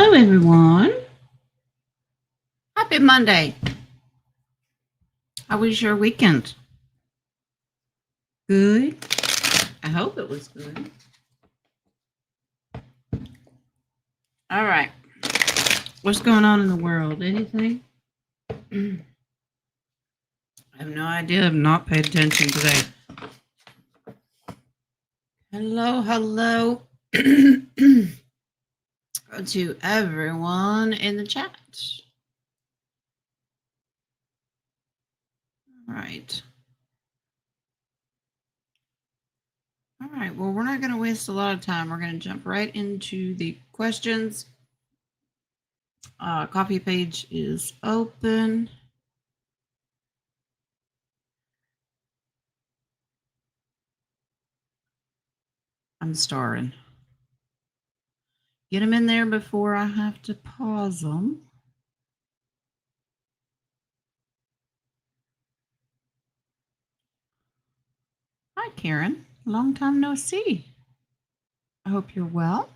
Hello, everyone. Happy Monday. How was your weekend? Good. I hope it was good. All right. What's going on in the world? Anything? I have no idea. I've not paid attention today. Hello. To everyone in the chat. All right. All right. Well, we're not going to waste a lot of time. We're going to jump right into the questions. Coffee page is open. I'm starring. Get them in there before I have to pause them. Hi, Karen. Long time no see. I hope you're well.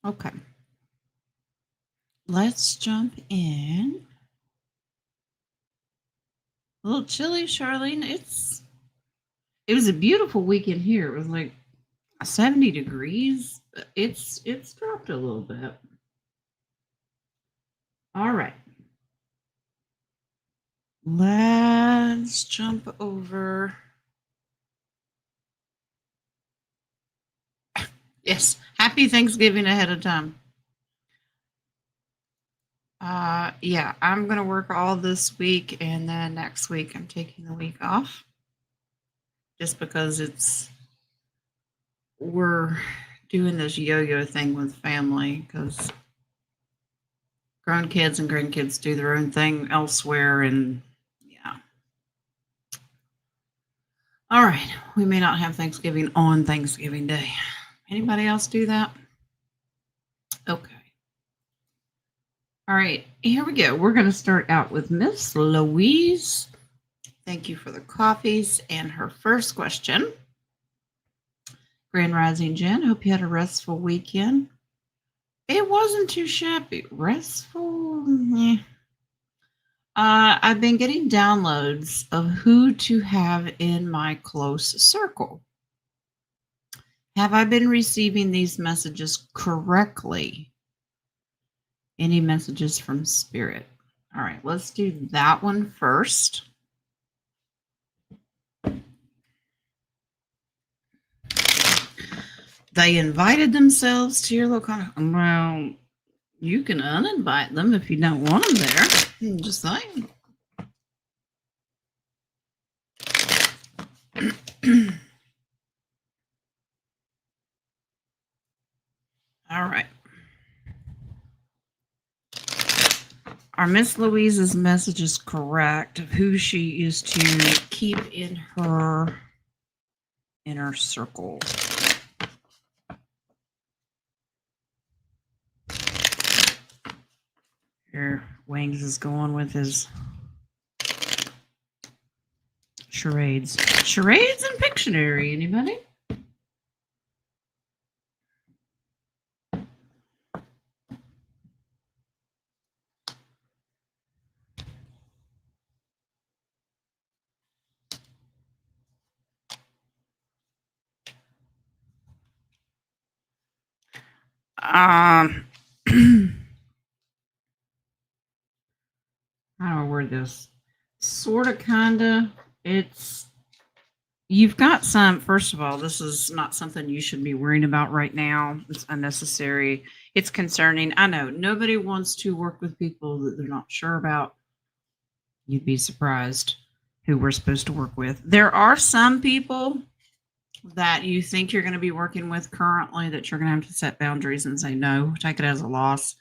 Okay. Let's jump in. A little chilly, Charlene. It was a beautiful weekend here. It was like 70 degrees. It's dropped a little bit. All right. Let's jump over. Yes. Happy Thanksgiving ahead of time. Yeah, I'm going to work all this week, and then next week I'm taking the week off just because we're doing this yo-yo thing with family because grown kids and grandkids do their own thing elsewhere, and yeah. All right, we may not have Thanksgiving on Thanksgiving Day. Anybody else do that? Okay. All right, here we go. We're going to start out with Miss Louise. Thank you for the coffees. And her first question. Grand Rising Jen, hope you had a restful weekend. It wasn't too shabby. Restful? Yeah. I've been getting downloads of who to have in my close circle. Have I been receiving these messages correctly? Any messages from Spirit? All right, let's do that one first. They invited themselves to your local. Well, you can uninvite them if you don't want them there. I'm just saying. All right. Are Miss Louise's messages correct of who she is to keep in her inner circle? Here, Wings is going with his charades. Charades and Pictionary, anybody? How do I word this? Sort of, kinda. You've got some, first of all, this is not something you should be worrying about right now. It's unnecessary. It's concerning. I know nobody wants to work with people that they're not sure about. You'd be surprised who we're supposed to work with. There are some people that you think you're going to be working with currently that you're going to have to set boundaries and say no, take it as a loss.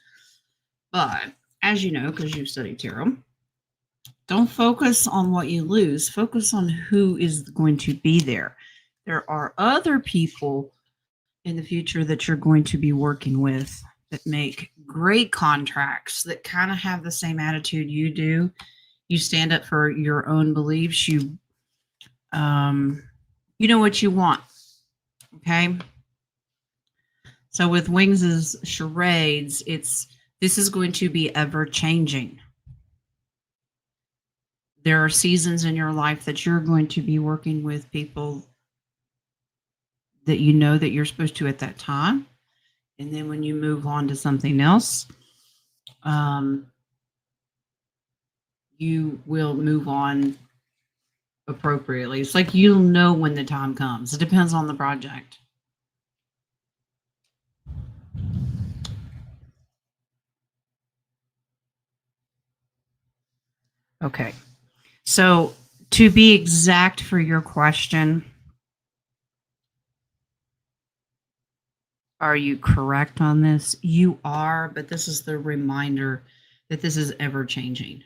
But as you know, because you've studied tarot, don't focus on what you lose. Focus on who is going to be there. There are other people in the future that you're going to be working with that make great contracts, that kind of have the same attitude you do. You stand up for your own beliefs. You know what you want. Okay. So with Wings's charades, this is going to be ever changing. There are seasons in your life that you're going to be working with people that you know that you're supposed to at that time. And then when you move on to something else, you will move on appropriately. It's like you'll know when the time comes. It depends on the project. Okay. So to be exact for your question, are you correct on this? You are, but this is the reminder that this is ever changing.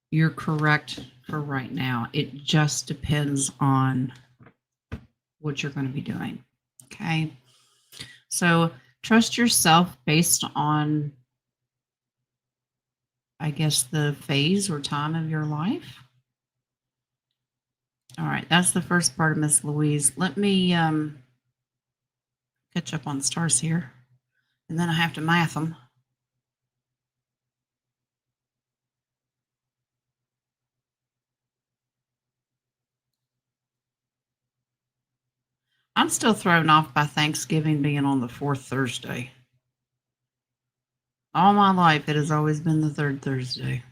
You're correct for right now. It just depends on what you're going to be doing. Okay. So trust yourself based on, I guess, the phase or time of your life. All right. That's the first part of Miss Louise. Let me catch up on stars here. And then I have to math them. I'm still thrown off by Thanksgiving being on the fourth Thursday. All my life, it has always been the third Thursday.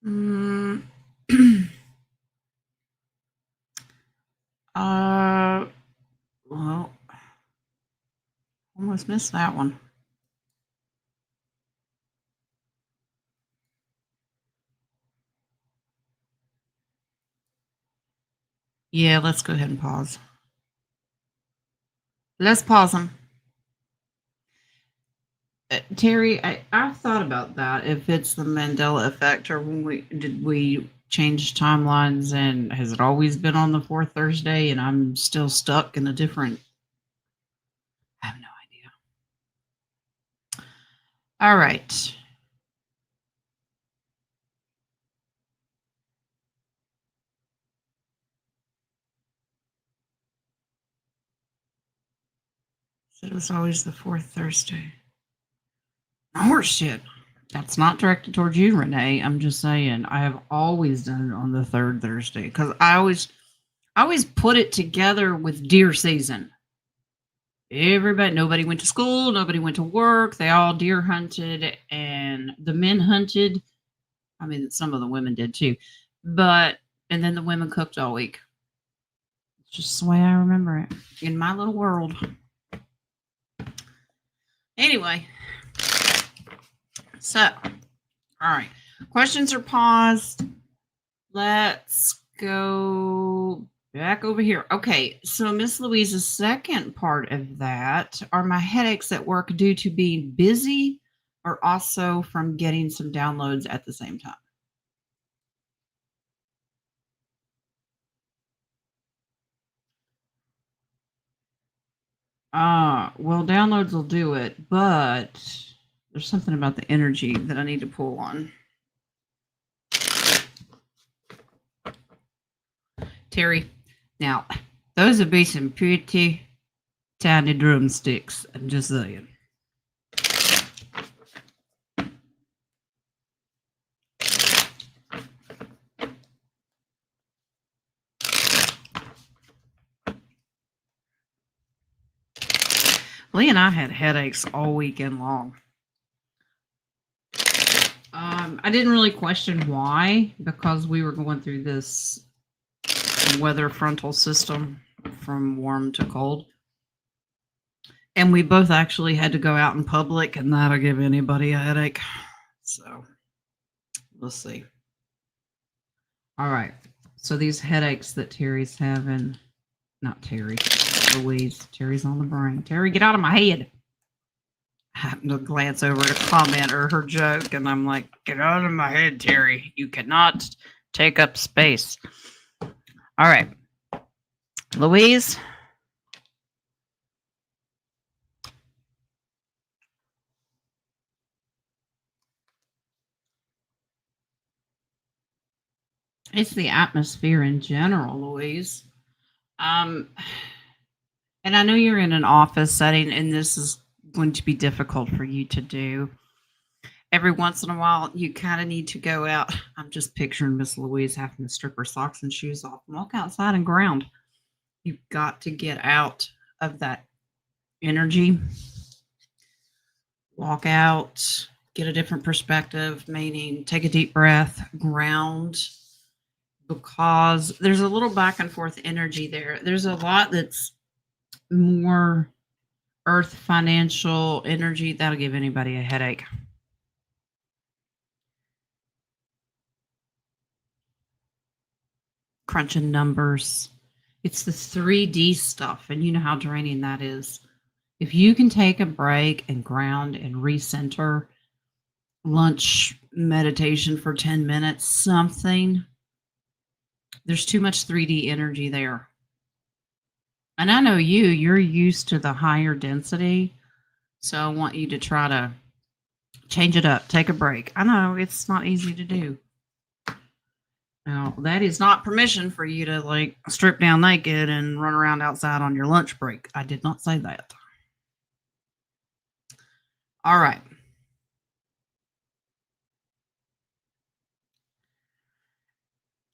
Mm. Well, almost missed that one. Yeah, let's go ahead and pause. Let's pause them. Terry, I've thought about that. If it's the Mandela effect, or when we change timelines, and has it always been on the fourth Thursday, and I'm still stuck in a different? I have no idea. All right. So it was always the fourth Thursday. Horse shit. That's not directed towards you, Renee. I'm just saying I have always done it on the third Thursday because I always put it together with deer season. Nobody went to school, nobody went to work. They all deer hunted, and the men hunted. I mean, some of the women did too, and then the women cooked all week. It's just the way I remember it in my little world. Anyway, so all right, questions are paused. Let's go back over here. Okay, so Miss Louise's second part of that, are my headaches at work due to being busy or also from getting some downloads at the same time? Well, downloads will do it, but there's something about the energy that I need to pull on. Terry, now, those would be some pretty tiny drumsticks. I'm just saying. Lee and I had headaches all weekend long. I didn't really question why, because we were going through this weather frontal system from warm to cold. And we both actually had to go out in public, and that'll give anybody a headache. So we'll see. All right. So these headaches that Terry's having, not Terry, Louise. Terry's on the brain. Terry, get out of my head. I happened to glance over at a comment or her joke, and I'm like, get out of my head, Terry. You cannot take up space. All right. Louise? It's the atmosphere in general, Louise. Um, and I know you're in an office setting, and this is going to be difficult for you to do. Every once in a while, you kind of need to go out. I'm just picturing Miss Louise having to strip her socks and shoes off and walk outside and ground. You've got to get out of that energy, walk out, get a different perspective, meaning take a deep breath, ground, because there's a little back and forth energy there. There's a lot that's more earth financial energy that'll give anybody a headache. Crunching numbers. It's the 3D stuff, and you know how draining that is. If you can take a break and ground and recenter, lunch meditation for 10 minutes, something, there's too much 3D energy there. And I know you're used to the higher density. So I want you to try to change it up, take a break. I know it's not easy to do. Now, that is not permission for you to like strip down naked and run around outside on your lunch break. I did not say that. All right.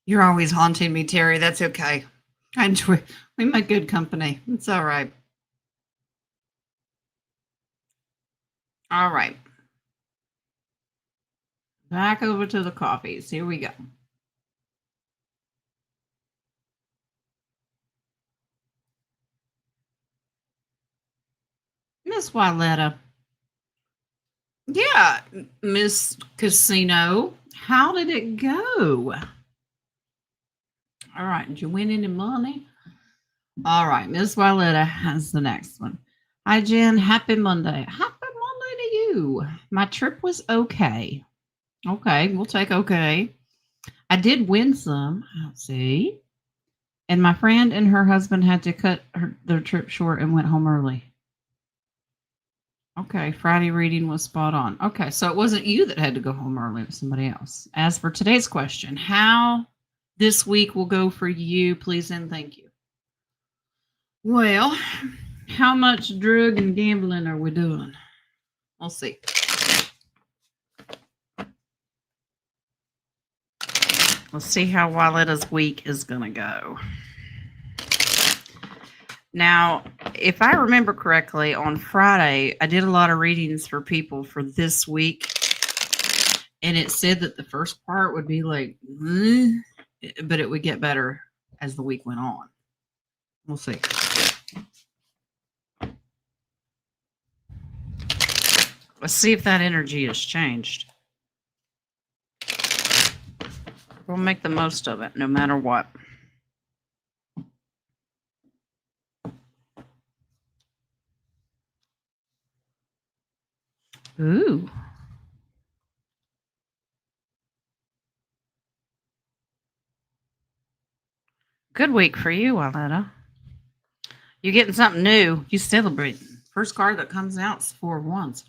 You're always haunting me, Terry. That's okay. I enjoy, we make good company. It's all right. All right. Back over to the coffees. Here we go. Miss Wyletta. Yeah, Miss Casino. How did it go? All right. Did you win any money? All right. Miss Wyletta has the next one. Hi, Jen. Happy Monday. Happy Monday to you. My trip was okay. Okay. We'll take okay. I did win some. Let's see. And my friend and her husband had to cut their trip short and went home early. Okay, Friday reading was spot on. Okay, so it wasn't you that had to go home early, it was somebody else. As for today's question, how this week will go for you, please and thank you. Well, how much drug and gambling are we doing? We'll see. Let's see how Wyletta's week is going to go. Now, if I remember correctly, on Friday, I did a lot of readings for people for this week. And it said that the first part would be like, but it would get better as the week went on. We'll see. Let's see if that energy has changed. We'll make the most of it no matter what. Ooh. Good week for you, Wyletta. You're getting something new. You celebrate. First card that comes out is 4 of Wands.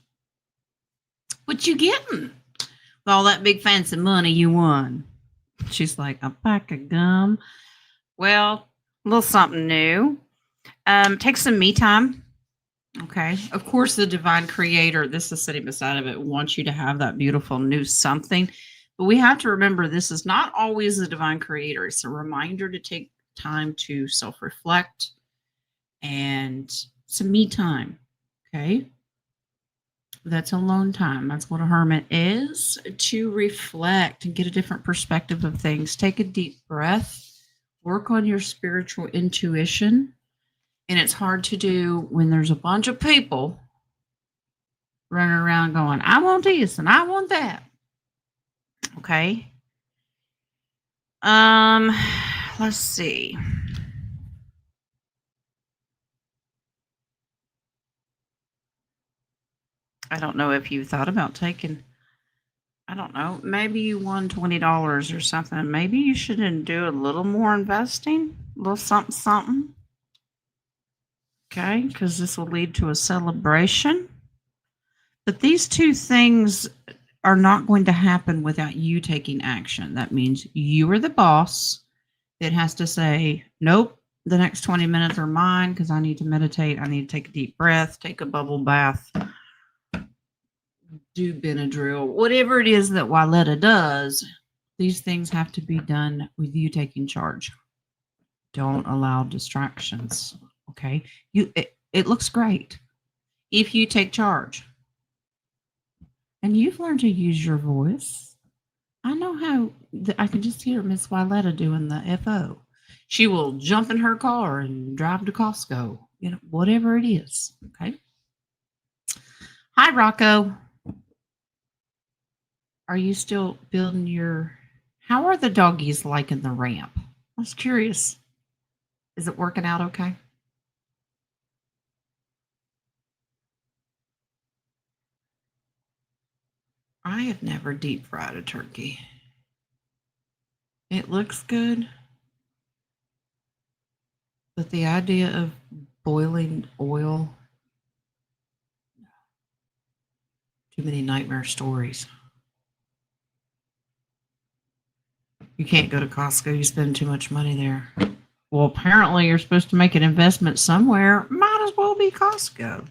What you getting? With all that big fancy money you won. She's like, a pack of gum. Well, a little something new. Take some me time. Okay. Of course, the divine creator, this is sitting beside of it, wants you to have that beautiful new something. But we have to remember this is not always the divine creator. It's a reminder to take time to self-reflect and some me time. Okay. That's alone time. That's what a hermit is, to reflect and get a different perspective of things. Take a deep breath, work on your spiritual intuition. And it's hard to do when there's a bunch of people running around going, I want this and I want that. Okay. Let's see. I don't know if you thought about taking, I don't know, maybe you won $20 or something. Maybe you should do a little more investing, a little something, something. Okay, because this will lead to a celebration. But these two things are not going to happen without you taking action. That means you are the boss that has to say, nope, the next 20 minutes are mine because I need to meditate. I need to take a deep breath, take a bubble bath, do Benadryl, whatever it is that Wyletta does. These things have to be done with you taking charge. Don't allow distractions. Okay. It looks great if you take charge. And you've learned to use your voice. I know how I can just hear Miss Wyletta doing the FO. She will jump in her car and drive to Costco, whatever it is. Okay. Hi, Rocco. Are you still building your? How are the doggies liking the ramp? I was curious. Is it working out okay? I have never deep fried a turkey. It looks good, but the idea of boiling oil, too many nightmare stories. You can't go to Costco. You spend too much money there. Well, apparently you're supposed to make an investment somewhere. Might as well be Costco.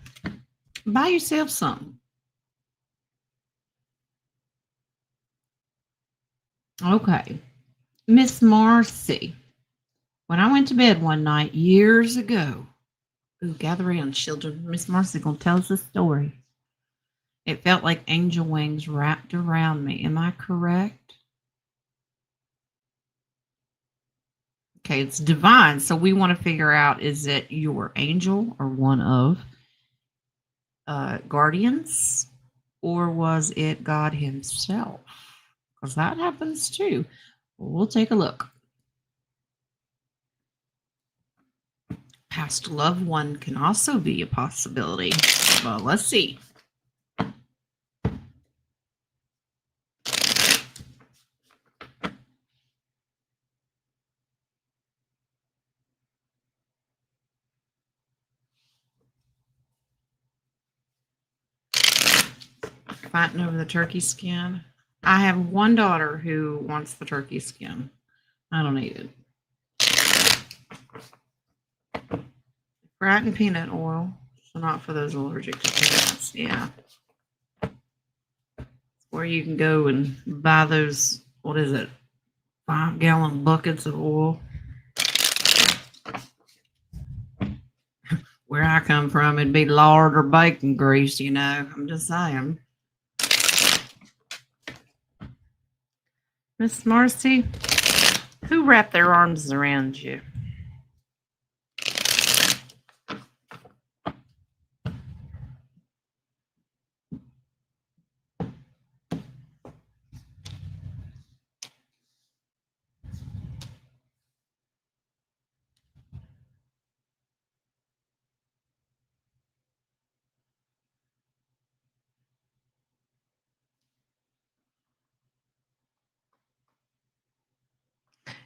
Buy yourself something. Okay. Miss Marcy. When I went to bed one night years ago, gather around, children. Miss Marcy gonna tell us a story. It felt like angel wings wrapped around me. Am I correct? Okay, it's divine. So we want to figure out, is it your angel or one of guardians, or was it God himself? Because that happens too. We'll take a look. Past loved one can also be a possibility. Well, let's see. Fighting over the turkey skin. I have one daughter who wants the turkey skin. I don't eat it. Fried in peanut oil. So not for those allergic to peanuts. Yeah. Where you can go and buy those, what is it, 5-gallon buckets of oil. Where I come from, it'd be lard or bacon grease, I'm just saying. Miss Marcy, who wrapped their arms around you?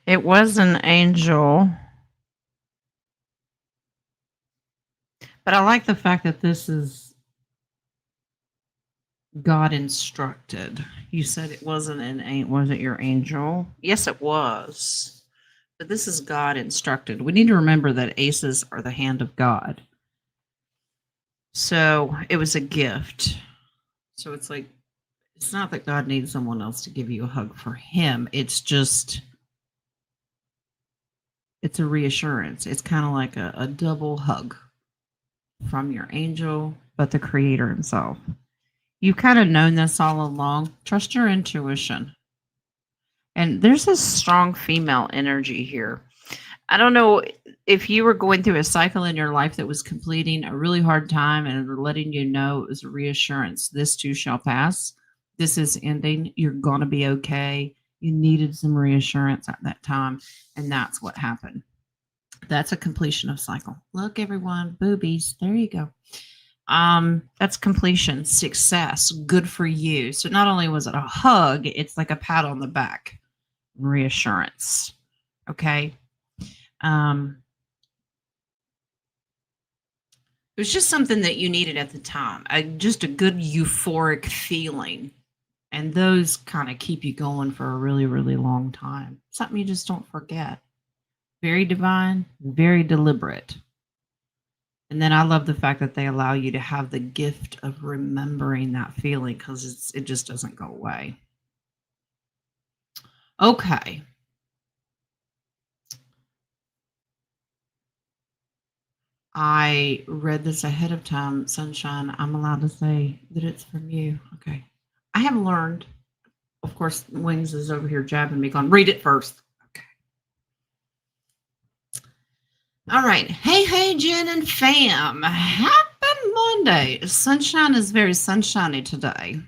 It was an angel. But I like the fact that this is God instructed. You said it wasn't was it your angel? Yes, it was. But this is God instructed. We need to remember that aces are the hand of God. So it was a gift. So it's like, it's not that God needs someone else to give you a hug for him. It's just, it's a reassurance. It's kind of like a double hug from your angel, but the creator himself. You've kind of known this all along. Trust your intuition. And there's a strong female energy here. I don't know if you were going through a cycle in your life that was completing a really hard time and letting you know it was a reassurance. This too shall pass. This is ending. You're going to be okay. You needed some reassurance at that time. And that's what happened. That's a completion of cycle. Look, everyone, boobies. There you go. That's completion, success, good for you. So not only was it a hug, it's like a pat on the back, reassurance. Okay. It was just something that you needed at the time, just a good euphoric feeling. And those kind of keep you going for a really, really long time. Something you just don't forget. Very divine, very deliberate. And then I love the fact that they allow you to have the gift of remembering that feeling because it just doesn't go away. Okay. I read this ahead of time, Sunshine. I'm allowed to say that it's from you. Okay. I have learned, of course, Wings is over here jabbing me, going, read it first. Okay. All right. Hey, Jen and fam. Happy Monday. Sunshine is very sunshiny today.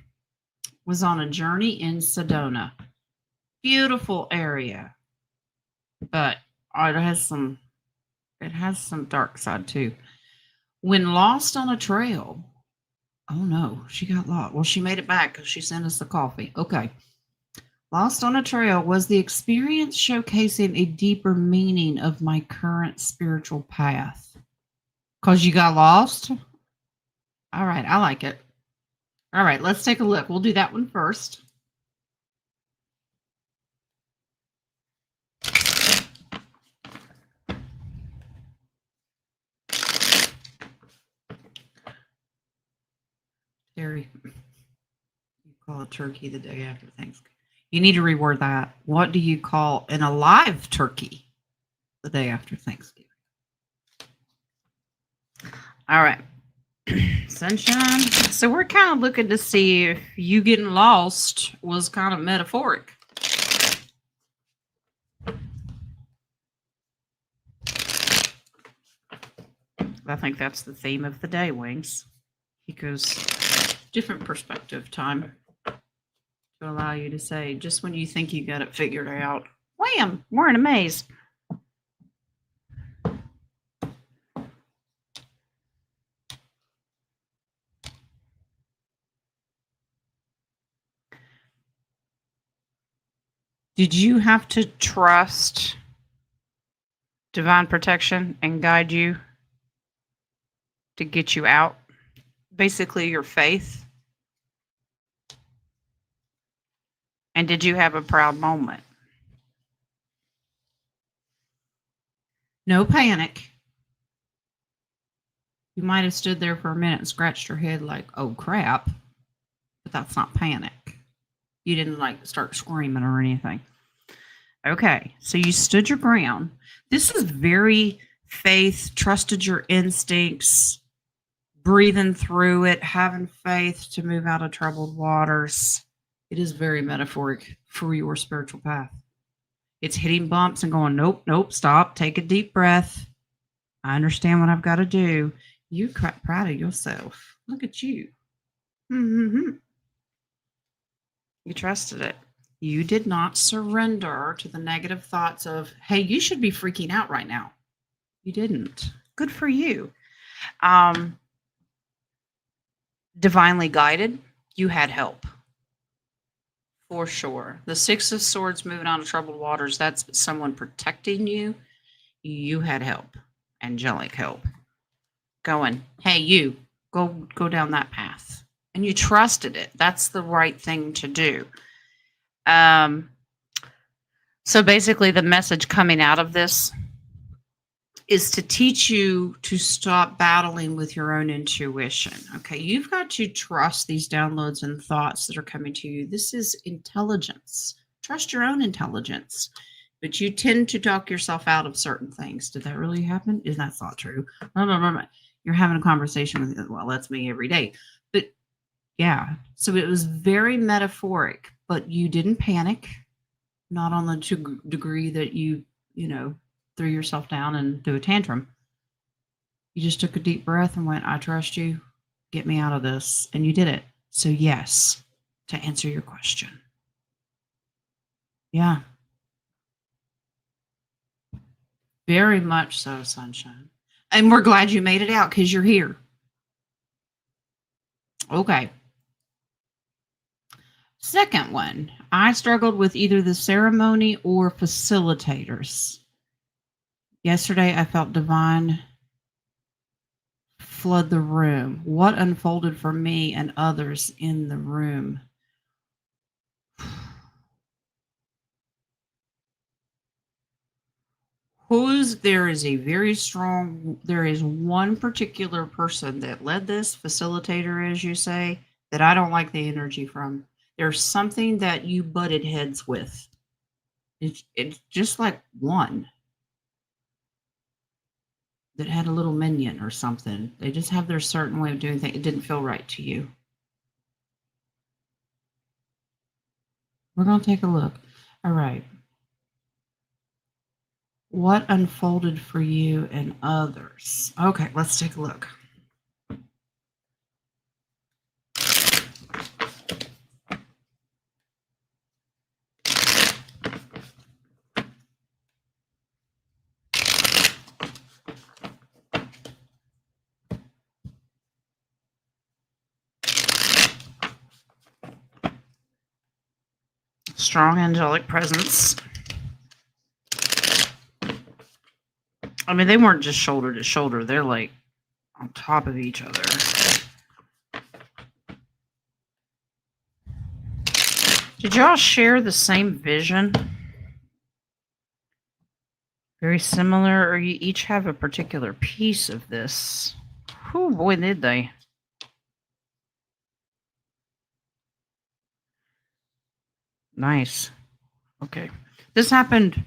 Was on a journey in Sedona. Beautiful area. But it has some dark side too. When lost on a trail. Oh no, she got lost. Well, she made it back because she sent us the coffee. Okay. Lost on a trail was the experience showcasing a deeper meaning of my current spiritual path. Because you got lost? All right, I like it. All right, let's take a look. We'll do that one first. Terry, you call a turkey the day after Thanksgiving. You need to reword that. What do you call an alive turkey the day after Thanksgiving? All right. Sunshine. So we're kind of looking to see if you getting lost was kind of metaphoric. I think that's the theme of the day, Wings. Because different perspective time to allow you to say, just when you think you got it figured out, wham, we're in a maze. Did you have to trust divine protection and guide you to get you out? Basically, your faith. And did you have a proud moment? No panic. You might have stood there for a minute and scratched your head like, oh crap, but that's not panic. You didn't like start screaming or anything. Okay, so you stood your ground. This is very faith, trusted your instincts, breathing through it, having faith to move out of troubled waters. It is very metaphoric for your spiritual path. It's hitting bumps and going, nope, stop, take a deep breath. I understand what I've got to do. You're quite proud of yourself. Look at you. Mm-hmm. You trusted it. You did not surrender to the negative thoughts of, hey, you should be freaking out right now. You didn't. Good for you. Divinely guided, you had help. For sure. The Six of Swords moving on to troubled waters, that's someone protecting you. You had help. Angelic help. Going, hey, you, go down that path. And you trusted it. That's the right thing to do. So basically the message coming out of this is to teach you to stop battling with your own intuition. Okay, you've got to trust these downloads and thoughts that are coming to you. This is intelligence. Trust your own intelligence. But you tend to talk yourself out of certain things. Did that really happen? Is that not true? You're having a conversation with, well, that's me every day. But yeah, so it was very metaphoric, but you didn't panic, not on the degree that you threw yourself down and do a tantrum. You just took a deep breath and went, I trust you. Get me out of this. And you did it. So yes, to answer your question. Yeah. Very much so, Sunshine. And we're glad you made it out because you're here. Okay. Second one, I struggled with either the ceremony or facilitators. Yesterday, I felt divine flood the room? What unfolded for me and others in the room? There is a very strong, there is one particular person that led this, facilitator, as you say, that I don't like the energy from. There's something that you butted heads with. It's just like one that had a little minion or something. They just have their certain way of doing things. It didn't feel right to you. We're going to take a look. All right. What unfolded for you and others? Okay, let's take a look. Strong angelic presence. I mean, they weren't just shoulder to shoulder. They're like on top of each other. Did y'all share the same vision? Very similar, or you each have a particular piece of this? Oh boy, did they. Nice. Okay. This happened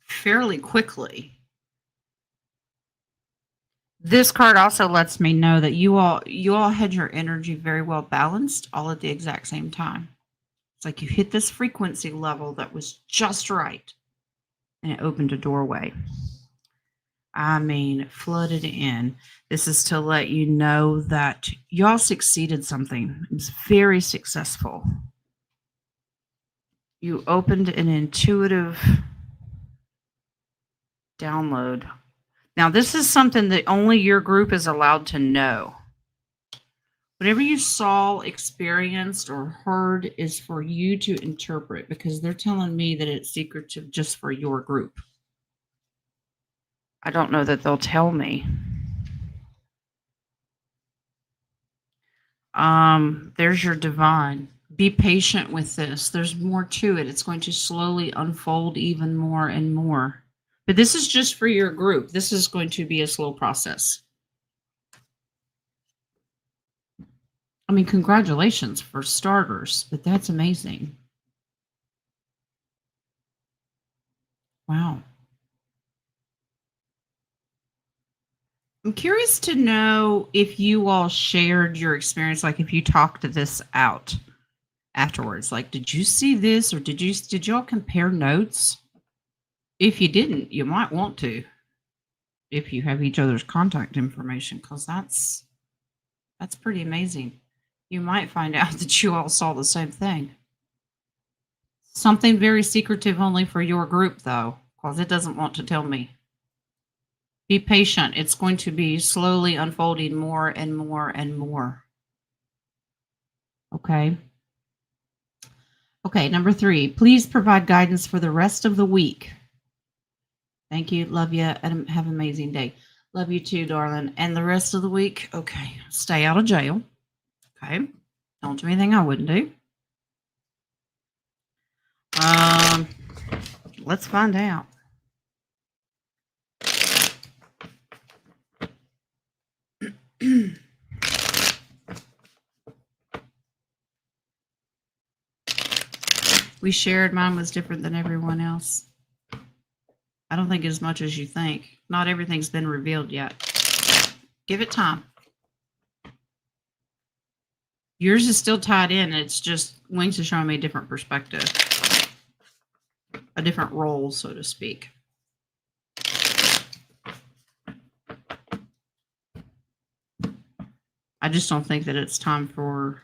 fairly quickly. This card also lets me know that you all had your energy very well balanced all at the exact same time. It's like you hit this frequency level that was just right, and it opened a doorway. I mean, flooded in. This is to let you know that y'all succeeded something. It's very successful. You opened an intuitive download. Now, this is something that only your group is allowed to know. Whatever you saw, experienced, or heard is for you to interpret, because they're telling me that it's secretive just for your group. I don't know that they'll tell me. There's your divine. Be patient with this. There's more to it. It's going to slowly unfold even more and more. But this is just for your group. This is going to be a slow process. I mean, congratulations for starters, but that's amazing. Wow. I'm curious to know if you all shared your experience, like if you talked this out afterwards. Like, did you see this, or did y'all compare notes? If you didn't, you might want to, if you have each other's contact information, because that's pretty amazing. You might find out that you all saw the same thing. Something very secretive only for your group, though, because it doesn't want to tell me. Be patient. It's going to be slowly unfolding more and more and more. Okay. Okay, number 3. Please provide guidance for the rest of the week. Thank you. Love you. And have an amazing day. Love you too, darling. And the rest of the week, okay. Stay out of jail. Okay. Don't do anything I wouldn't do. Let's find out. We shared. Mine was different than everyone else. I don't think as much as you think. Not everything's been revealed yet. Give it time. Yours is still tied in. It's just Wings is showing me a different perspective, a different role, so to speak. I just don't think that it's time for.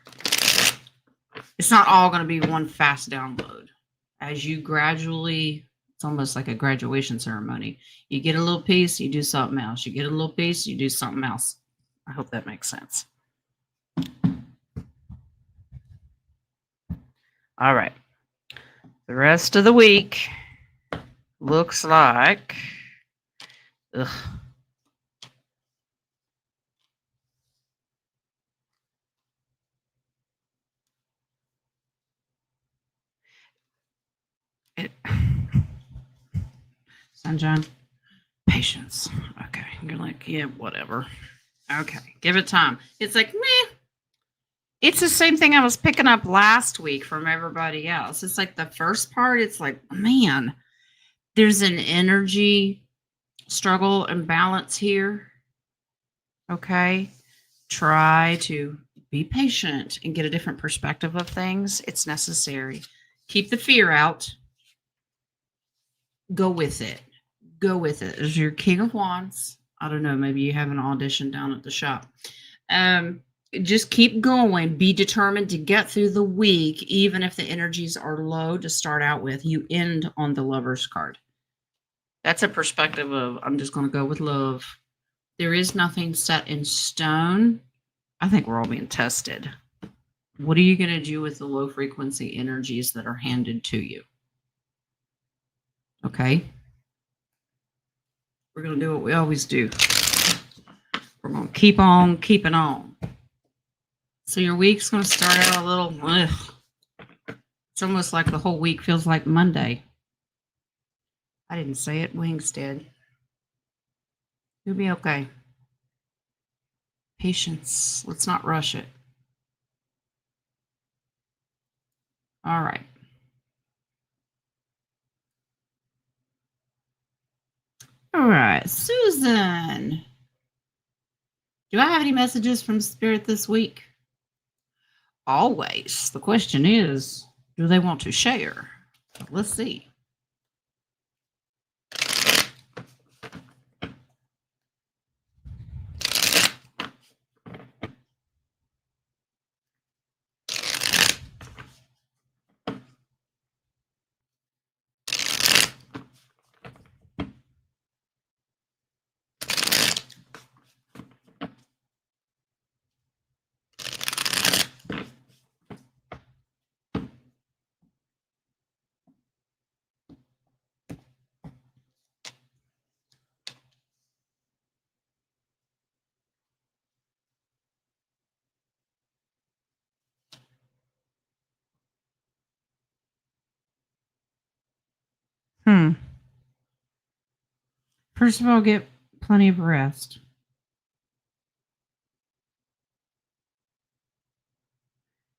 It's not all going to be one fast download. As you gradually, it's almost like a graduation ceremony. You get a little piece, you do something else. You get a little piece, you do something else. I hope that makes sense. All right. The rest of the week looks like. Ugh. It, Sunshine, patience. Okay. You're like, yeah, whatever. Okay. Give it time. It's like, meh. It's the same thing I was picking up last week from everybody else. It's like the first part, it's like, man, there's an energy struggle and balance here. Okay. Try to be patient and get a different perspective of things. It's necessary. Keep the fear out. Go with it. Go with it. As your King of Wands. I don't know. Maybe you have an audition down at the shop. Just keep going. Be determined to get through the week, even if the energies are low to start out with. You end on the Lover's card. That's a perspective of, I'm just going to go with love. There is nothing set in stone. I think we're all being tested. What are you going to do with the low frequency energies that are handed to you? Okay. We're going to do what we always do. We're going to keep on keeping on. So your week's going to start out a little, it's almost like the whole week feels like Monday. I didn't say it. Wings did. You'll be okay. Patience. Let's not rush it. All right. All right. Susan. Do I have any messages from Spirit this week? Always. The question is, do they want to share? Let's see. First of all, get plenty of rest.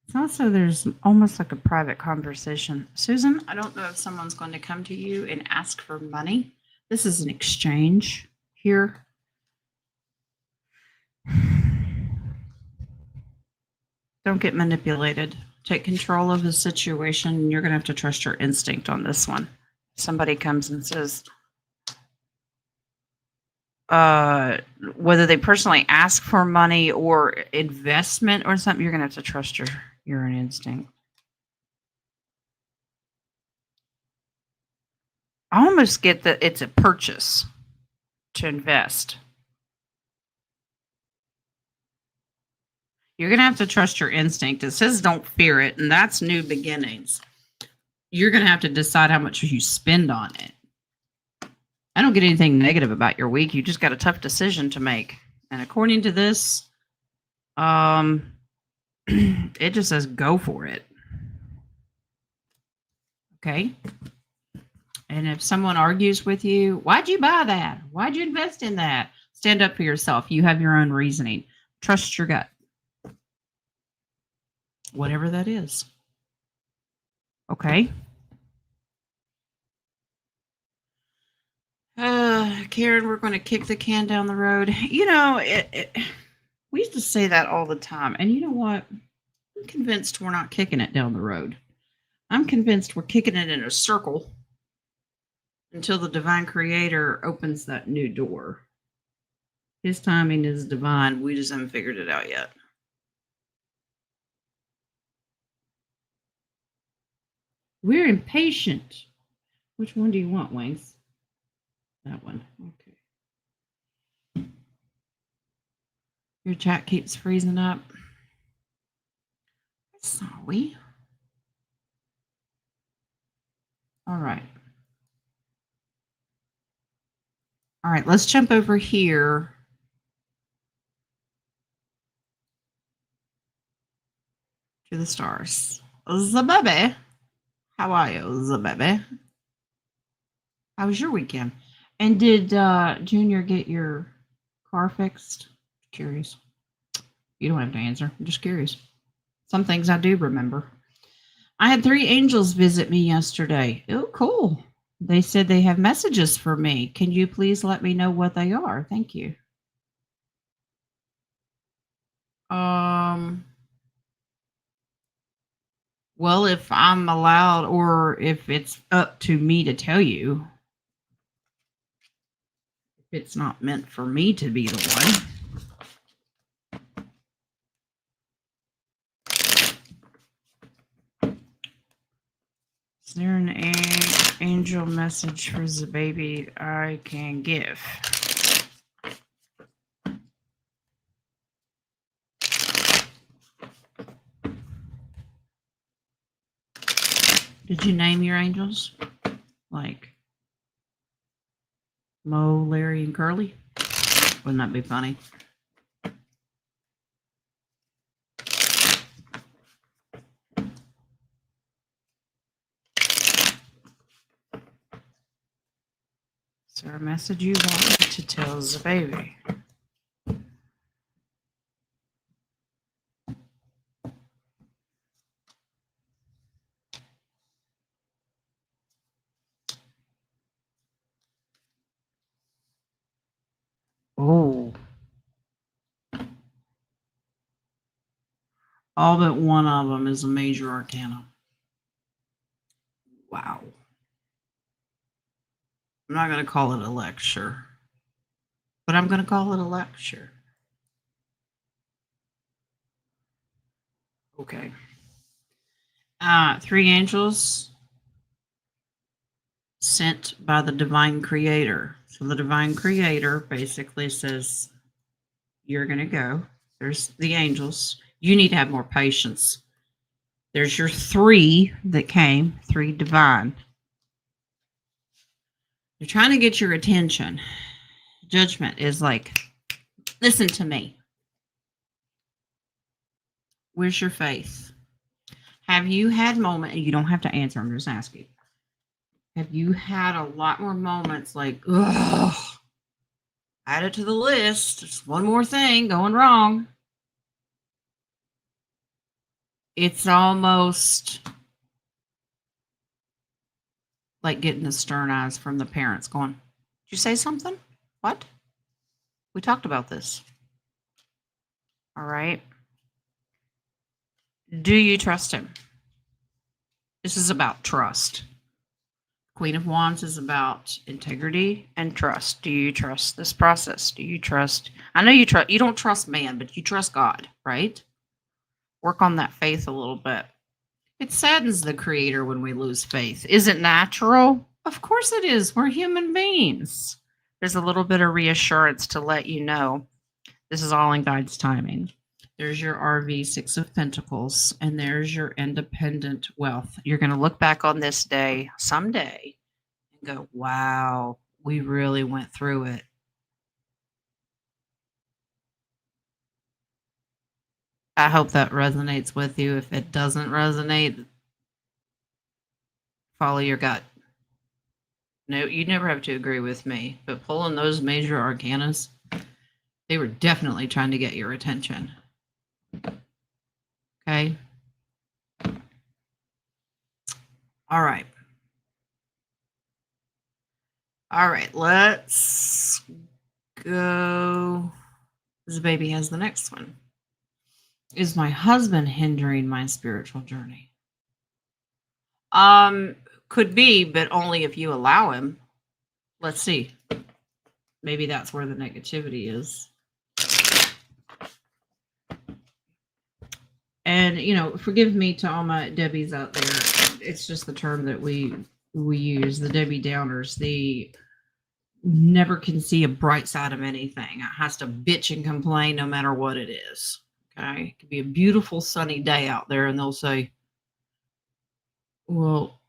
It's also, there's almost like a private conversation. Susan, I don't know if someone's going to come to you and ask for money. This is an exchange here. Don't get manipulated. Take control of the situation. You're going to have to trust your instinct on this one. Somebody comes and says, whether they personally ask for money or investment or something, you're going to have to trust your instinct. I almost get that it's a purchase to invest. You're going to have to trust your instinct. It says don't fear it, and that's new beginnings. You're going to have to decide how much you spend on it. I don't get anything negative about your week. You just got a tough decision to make. And according to this, it just says go for it. Okay. And if someone argues with you, why'd you buy that? Why'd you invest in that? Stand up for yourself. You have your own reasoning. Trust your gut. Whatever that is. Okay. Karen, we're going to kick the can down the road. You know, we used to say that all the time. And you know what? I'm convinced we're not kicking it down the road. I'm convinced we're kicking it in a circle until the divine creator opens that new door. His timing is divine. We just haven't figured it out yet. We're impatient. Which one do you want, Wings? That one. Okay. Your chat keeps freezing up. Sorry. All right. All right, let's jump over here. To the stars. Zababe. How are you, Zababe? How was your weekend? And did Junior get your car fixed? Curious. You don't have to answer. I'm just curious. Some things I do remember. I had 3 angels visit me yesterday. Oh, cool. They said they have messages for me. Can you please let me know what they are? Thank you. Um, well, if I'm allowed or if it's up to me to tell you, if it's not meant for me to be the one. Is there an angel message for the baby I can give? Did you name your angels? Like Mo, Larry, and Curly? Wouldn't that be funny? Is there a message you want me to tell the baby? Oh. All but one of them is a major arcana. Wow. I'm not going to call it a lecture, but I'm going to call it a lecture. Okay. 3 angels sent by the divine creator. So the divine creator basically says, you're going to go. There's the angels. You need to have more patience. There's your 3 that came, 3 divine. They're trying to get your attention. Judgment is like, listen to me. Where's your faith? Have you had moments, and you don't have to answer, I'm just asking. Have you had a lot more moments like, ugh, add it to the list. Just one more thing going wrong. It's almost like getting the stern eyes from the parents going, did you say something? What? We talked about this. All right. Do you trust him? This is about trust. Queen of Wands is about integrity and trust. Do you trust this process? Do you trust? I know you trust. You don't trust man, but you trust God, right? Work on that faith a little bit. It saddens the creator when we lose faith. Is it natural? Of course it is. We're human beings. There's a little bit of reassurance to let you know this is all in God's timing. There's your RV, 6 of Pentacles, and there's your independent wealth. You're going to look back on this day someday and go, wow, we really went through it. I hope that resonates with you. If it doesn't resonate, follow your gut. No, you never have to agree with me, but pulling those major arcanas, they were definitely trying to get your attention. Okay. All right. All right. Let's go. This baby has the next one. Is my husband hindering my spiritual journey? Could be, but only if you allow him. Let's see. Maybe that's where the negativity is. And, you know, forgive me to all my Debbies out there. It's just the term that we use, the Debbie Downers, the never can see a bright side of anything. It has to bitch and complain no matter what it is. Okay. It could be a beautiful sunny day out there and they'll say, well,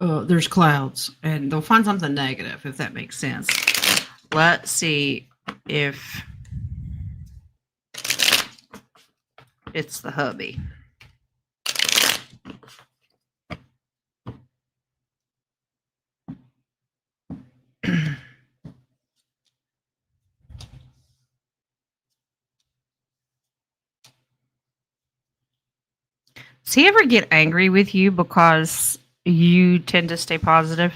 there's clouds, and they'll find something negative, if that makes sense. Let's see if it's the hubby. Does he ever get angry with you because you tend to stay positive?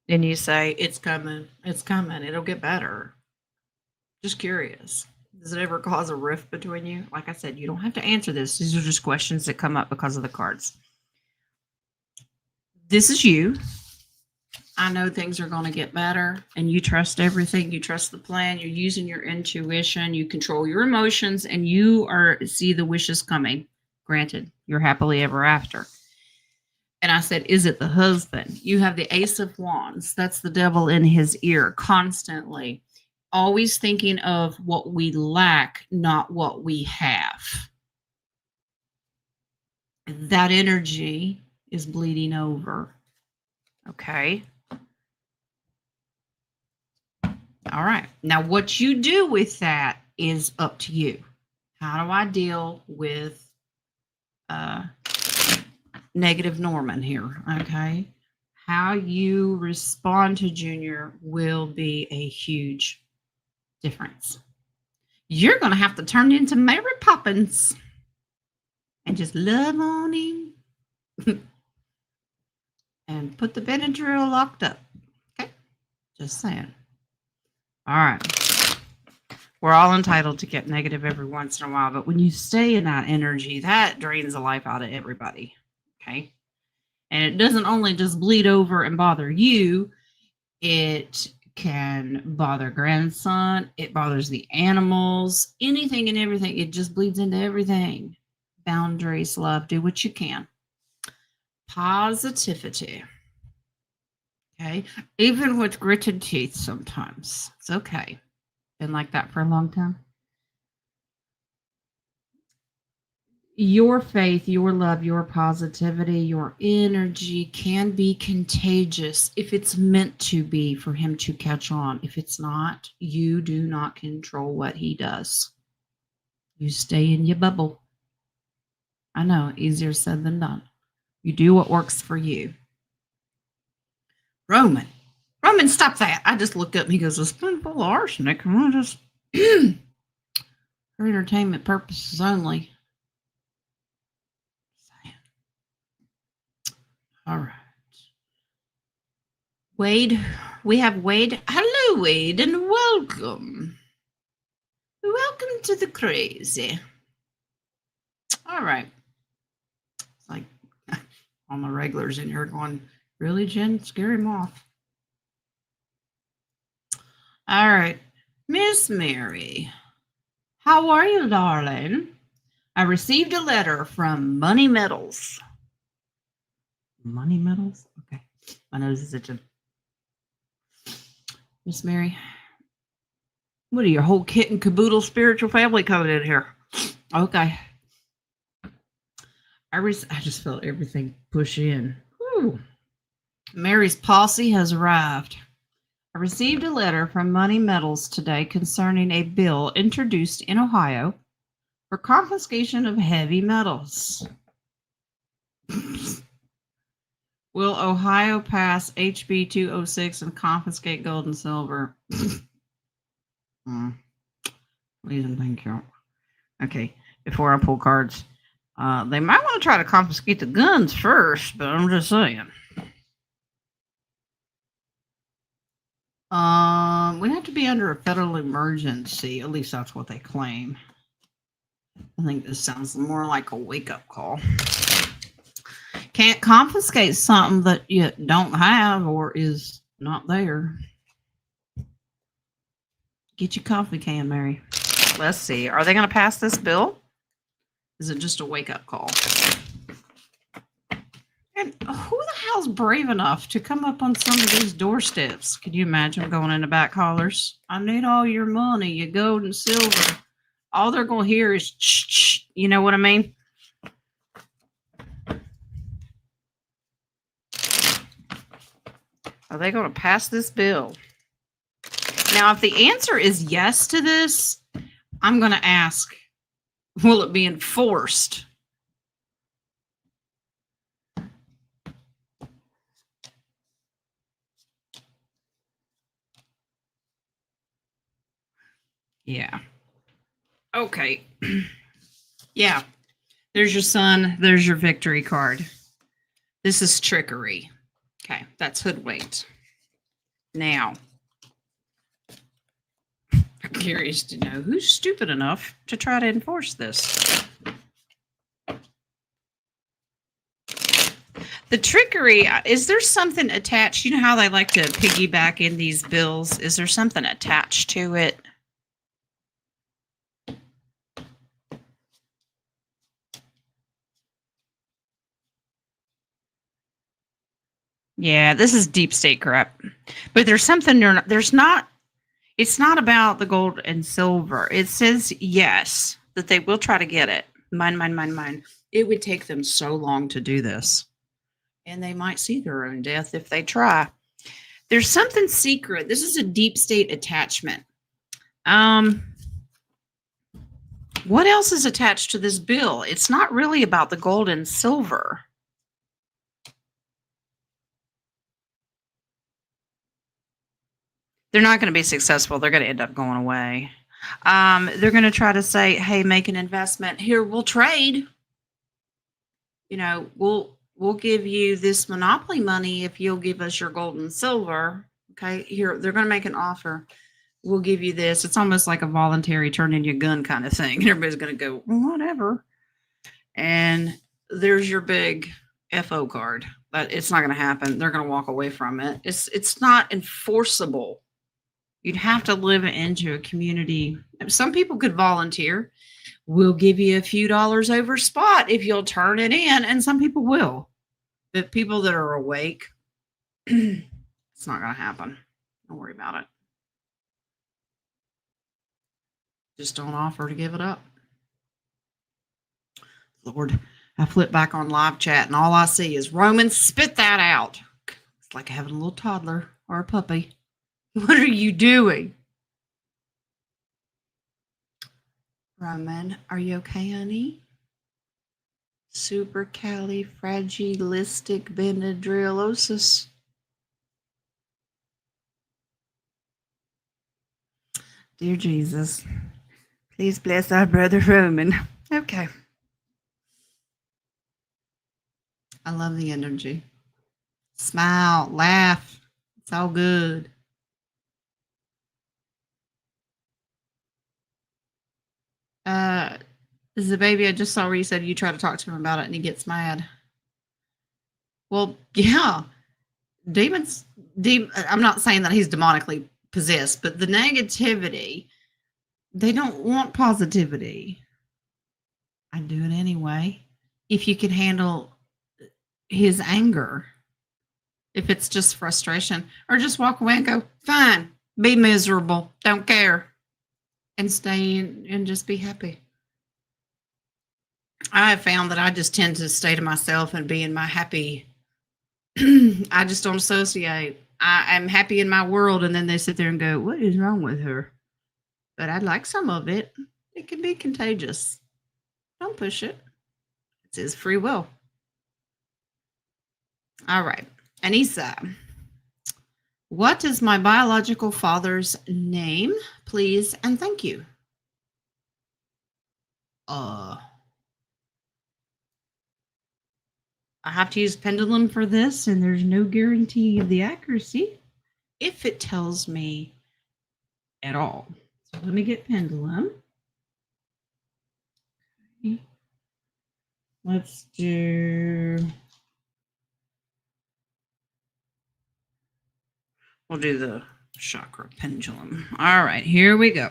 And you say, it's coming, it'll get better. Just curious. Does it ever cause a rift between you? Like I said, you don't have to answer this. These are just questions that come up because of the cards. This is you. I know things are going to get better, and you trust everything. You trust the plan. You're using your intuition. You control your emotions, and you see the wishes coming. Granted, you're happily ever after. And I said, is it the husband? You have the Ace of Wands. That's the devil in his ear constantly. Always thinking of what we lack, not what we have. That energy is bleeding over. Okay. All right. Now, what you do with that is up to you. How do I deal with negative Norman here? Okay. How you respond to Junior will be a huge difference. You're going to have to turn into Mary Poppins and just love on him and put the Benadryl locked up. Okay. Just saying. All right. We're all entitled to get negative every once in a while, but when you stay in that energy, that drains the life out of everybody. Okay. And it doesn't only just bleed over and bother you, it can bother grandson, it bothers the animals, anything and everything. It just bleeds into everything. Boundaries, love, do what you can. Positivity. Okay. Even with gritted teeth sometimes. It's okay. Been like that for a long time. Your faith, your love, your positivity, your energy can be contagious if it's meant to be for him to catch on. If it's not, you do not control what he does. You stay in your bubble. I know, easier said than done. You do what works for you. Roman, stop that. I just looked up and he goes, a spoonful of arsenic. I just, for entertainment purposes only. All right. Wade, we have Wade. Hello, Wade, and welcome. Welcome to the crazy. All right. It's like all the regulars in here going, really, Jen? Scare him off. All right. Miss Mary, how are you, darling? I received a letter from Money Metals. Money Metals? Okay. My nose is itching. Miss Mary, what are your whole kit and caboodle spiritual family coming in here? Okay. I just felt everything push in. Whew. Mary's posse has arrived. I received a letter from Money Metals today concerning a bill introduced in Ohio for confiscation of heavy metals. Will Ohio pass HB 206 and confiscate gold and silver? Please and thank you. Okay, before I pull cards, they might want to try to confiscate the guns first, but I'm just saying. We have to be under a federal emergency. At least that's what they claim. I think this sounds more like a wake-up call. Can't confiscate something that you don't have or is not there. Get your coffee can, Mary. Let's see. Are they going to pass this bill? Is it just a wake-up call? And who the hell's brave enough to come up on some of these doorsteps? Could you imagine going in the back hollers? I need all your money, your gold and silver. All they're going to hear is, ch-ch, you know what I mean? Are they going to pass this bill? Now, if the answer is yes to this, I'm going to ask, will it be enforced? Yeah. Okay. Yeah. There's your sun. There's your victory card. This is trickery. Okay, that's hoodwinked. Now, I'm curious to know who's stupid enough to try to enforce this. The trickery, is there something attached? You know how they like to piggyback in these bills? Is there something attached to it? Yeah, this is deep state crap. But there's something there's not. It's not about the gold and silver. It says yes that they will try to get it. Mine. It would take them so long to do this, and they might see their own death if they try. There's something secret. This is a deep state attachment. What else is attached to this bill? It's not really about the gold and silver. They're not going to be successful. They're going to end up going away. They're going to try to say, hey, make an investment. Here, we'll trade. You know, we'll give you this monopoly money if you'll give us your gold and silver. Okay, here, they're going to make an offer. We'll give you this. It's almost like a voluntary turn in your gun kind of thing. Everybody's going to go, whatever. And there's your big FO card. But it's not going to happen. They're going to walk away from it. It's not enforceable. You'd have to live into a community. Some people could volunteer. We'll give you a few dollars over spot if you'll turn it in. And some people will. But people that are awake, it's not going to happen. Don't worry about it. Just don't offer to give it up. Lord, I flip back on live chat and all I see is Roman, spit that out. It's like having a little toddler or a puppy. What are you doing? Roman, are you okay, honey? Supercalifragilisticexpialidocious. Dear Jesus, please bless our brother Roman. Okay. I love the energy. Smile, laugh. It's all good. This is a baby I just saw where you said you try to talk to him about it and he gets mad. Well, yeah. Demons, I'm not saying that he's demonically possessed, but the negativity, they don't want positivity. I do it anyway. If you can handle his anger, if it's just frustration, or just walk away and go, fine, be miserable, don't care, and stay in and just be happy. I have found that I just tend to stay to myself and be in my happy. I just don't associate. I'm happy in my world, and then they sit there and go, what is wrong with her? But I like some of it. It can be contagious. Don't push it. It's his free will. All right. Anissa, what is my biological father's name, please, and thank you? I have to use pendulum for this, and there's no guarantee of the accuracy if it tells me at all. So let me get pendulum. Okay. Let's do. We'll do the chakra pendulum. All right, here we go.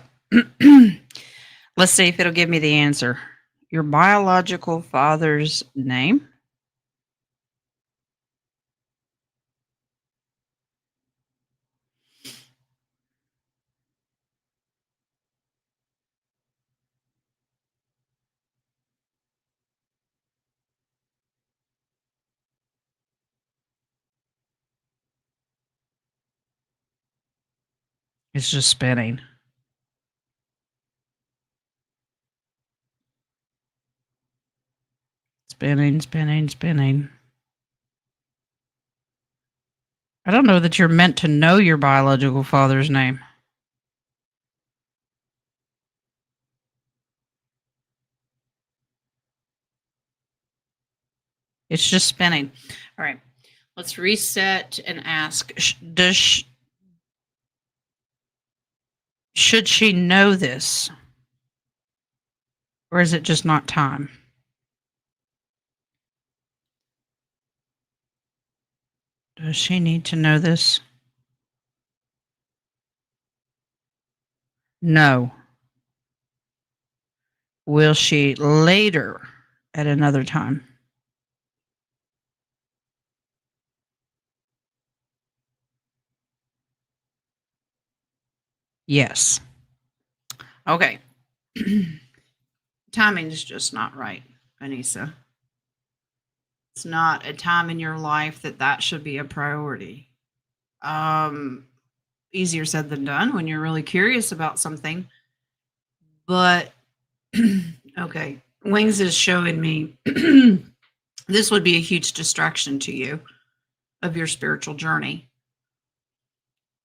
Let's see if it'll give me the answer. Your biological father's name? It's just spinning. Spinning. I don't know that you're meant to know your biological father's name. It's just spinning. All right. Let's reset and ask, should she know this? Or is it just not time? Does she need to know this? No. Will she later at another time? Yes. Okay. Timing is just not right, Anissa. It's not a time in your life that should be a priority. Easier said than done when you're really curious about something. But okay, Wings is showing me this would be a huge distraction to you of your spiritual journey.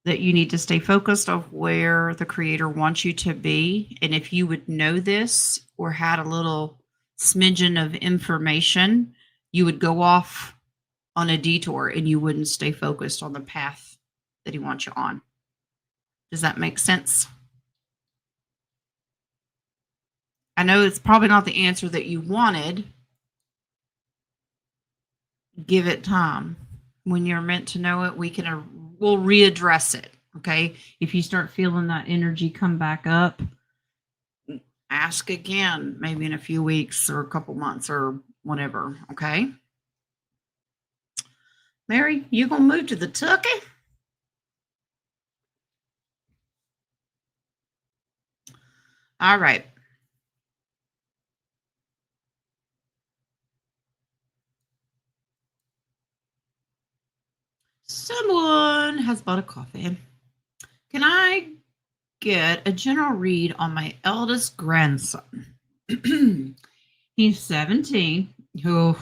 That you need to stay focused on where the creator wants you to be. And if you would know this or had a little smidgen of information, you would go off on a detour and you wouldn't stay focused on the path that he wants you on. Does that make sense? I know it's probably not the answer that you wanted. Give it time. When you're meant to know it, we'll readdress it. Okay. If you start feeling that energy come back up, ask again, maybe in a few weeks or a couple months or whatever. Okay. Mary, you gonna move to the Tucky? All right. Someone has bought a coffee. Can I get a general read on my eldest grandson? He's 17. Oh,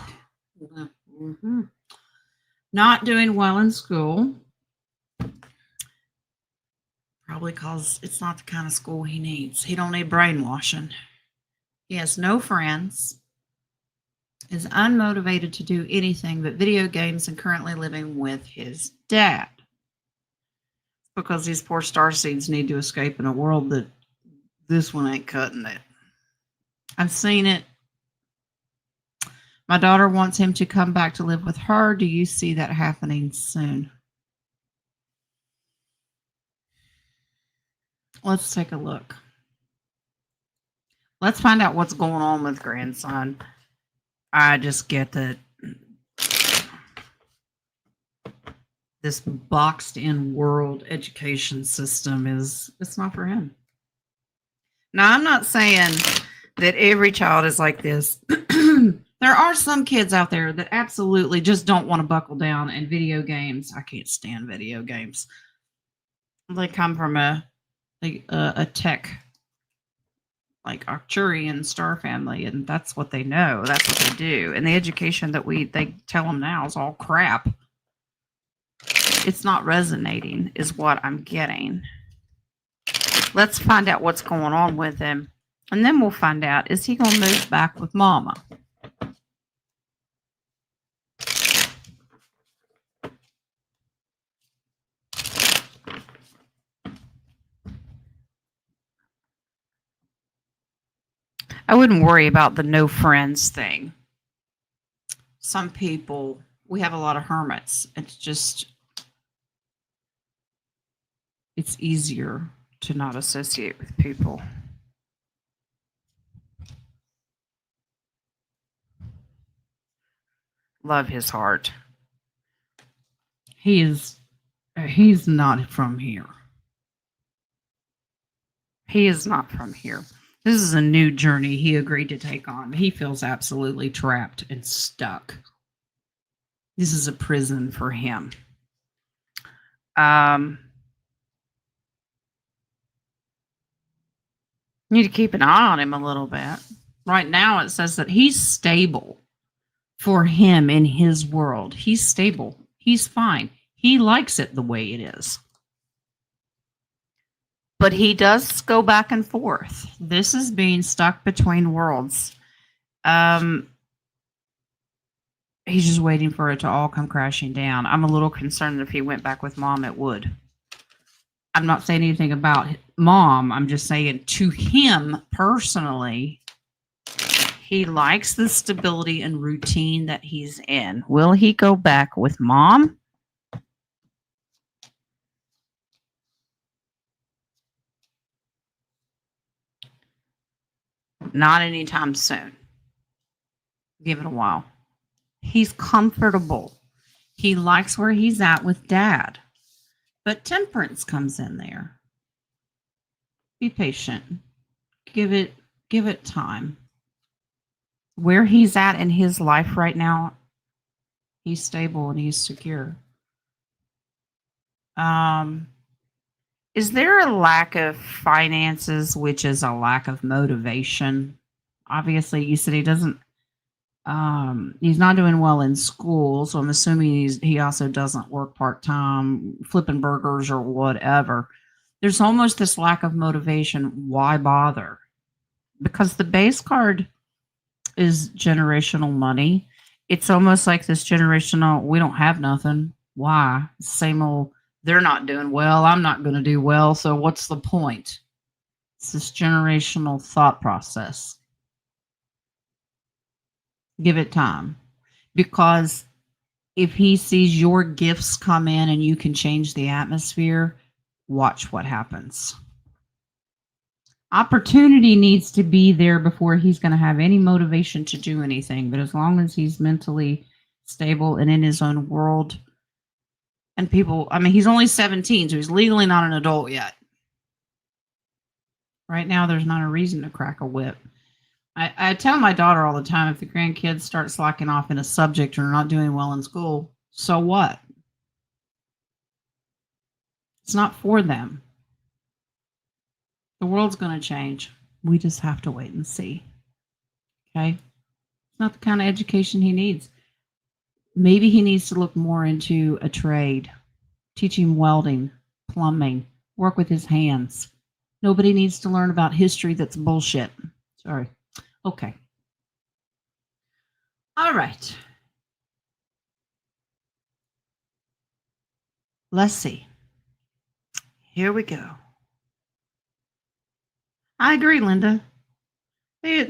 not doing well in school. Probably because it's not the kind of school he needs. He don't need brainwashing. He has no friends. Is unmotivated to do anything but video games and currently living with his dad. Because these poor starseeds need to escape in a world that this one ain't cutting it. I've seen it. My daughter wants him to come back to live with her. Do you see that happening soon? Let's take a look. Let's find out what's going on with grandson. I just get that this boxed in world education system it's not for him. Now, I'm not saying that every child is like this. There are some kids out there that absolutely just don't want to buckle down, and video games, I can't stand video games. They come from a tech, like Arcturian star family, and that's what they know. That's what they do. And the education that they tell them now is all crap. It's not resonating, is what I'm getting. Let's find out what's going on with him. And then we'll find out, is he going to move back with mama? I wouldn't worry about the no friends thing. Some people, we have a lot of hermits. It's easier to not associate with people. Love his heart. He's not from here. He is not from here. This is a new journey he agreed to take on. He feels absolutely trapped and stuck. This is a prison for him. You need to keep an eye on him a little bit. Right now, it says that he's stable for him in his world. He's stable. He's fine. He likes it the way it is. But he does go back and forth. This is being stuck between worlds. He's just waiting for it to all come crashing down. I'm a little concerned that if he went back with mom, it would. I'm not saying anything about mom. I'm just saying to him personally, he likes the stability and routine that he's in. Will he go back with mom? Not anytime soon. Give it a while. He's comfortable. He likes where he's at with dad. But temperance comes in there. Be patient. Give it time. Where he's at in his life right now, he's stable and he's secure. Is there a lack of finances, which is a lack of motivation? Obviously, you said he doesn't. He's not doing well in school, so I'm assuming he also doesn't work part time, flipping burgers or whatever. There's almost this lack of motivation. Why bother? Because the base card is generational money. It's almost like this generational, we don't have nothing. Why? Same old, they're not doing well. I'm not going to do well. So what's the point? It's this generational thought process. Give it time. Because if he sees your gifts come in and you can change the atmosphere, watch what happens. Opportunity needs to be there before he's going to have any motivation to do anything. But as long as he's mentally stable and in his own world, and people, I mean, he's only 17, so he's legally not an adult yet. Right now, there's not a reason to crack a whip. I tell my daughter all the time, if the grandkids start slacking off in a subject or not doing well in school, so what? It's not for them. The world's going to change. We just have to wait and see. Okay? It's not the kind of education he needs. Maybe he needs to look more into a trade, teach him welding, plumbing, work with his hands. Nobody needs to learn about history that's bullshit. Sorry. Okay. All right. Let's see. Here we go. I agree, Linda. They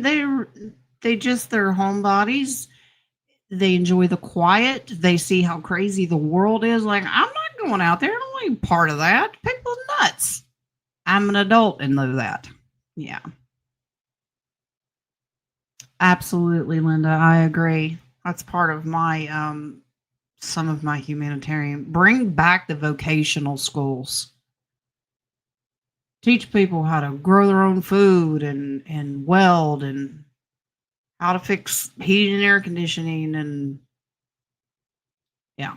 just they're homebodies. They enjoy the quiet. They see how crazy the world is. Like, I'm not going out there. I don't want to be part of that. People are nuts. I'm an adult and know that. Yeah. Absolutely, Linda. I agree. That's part of my some of my humanitarian. Bring back the vocational schools. Teach people how to grow their own food and weld and how to fix heating and air conditioning and yeah.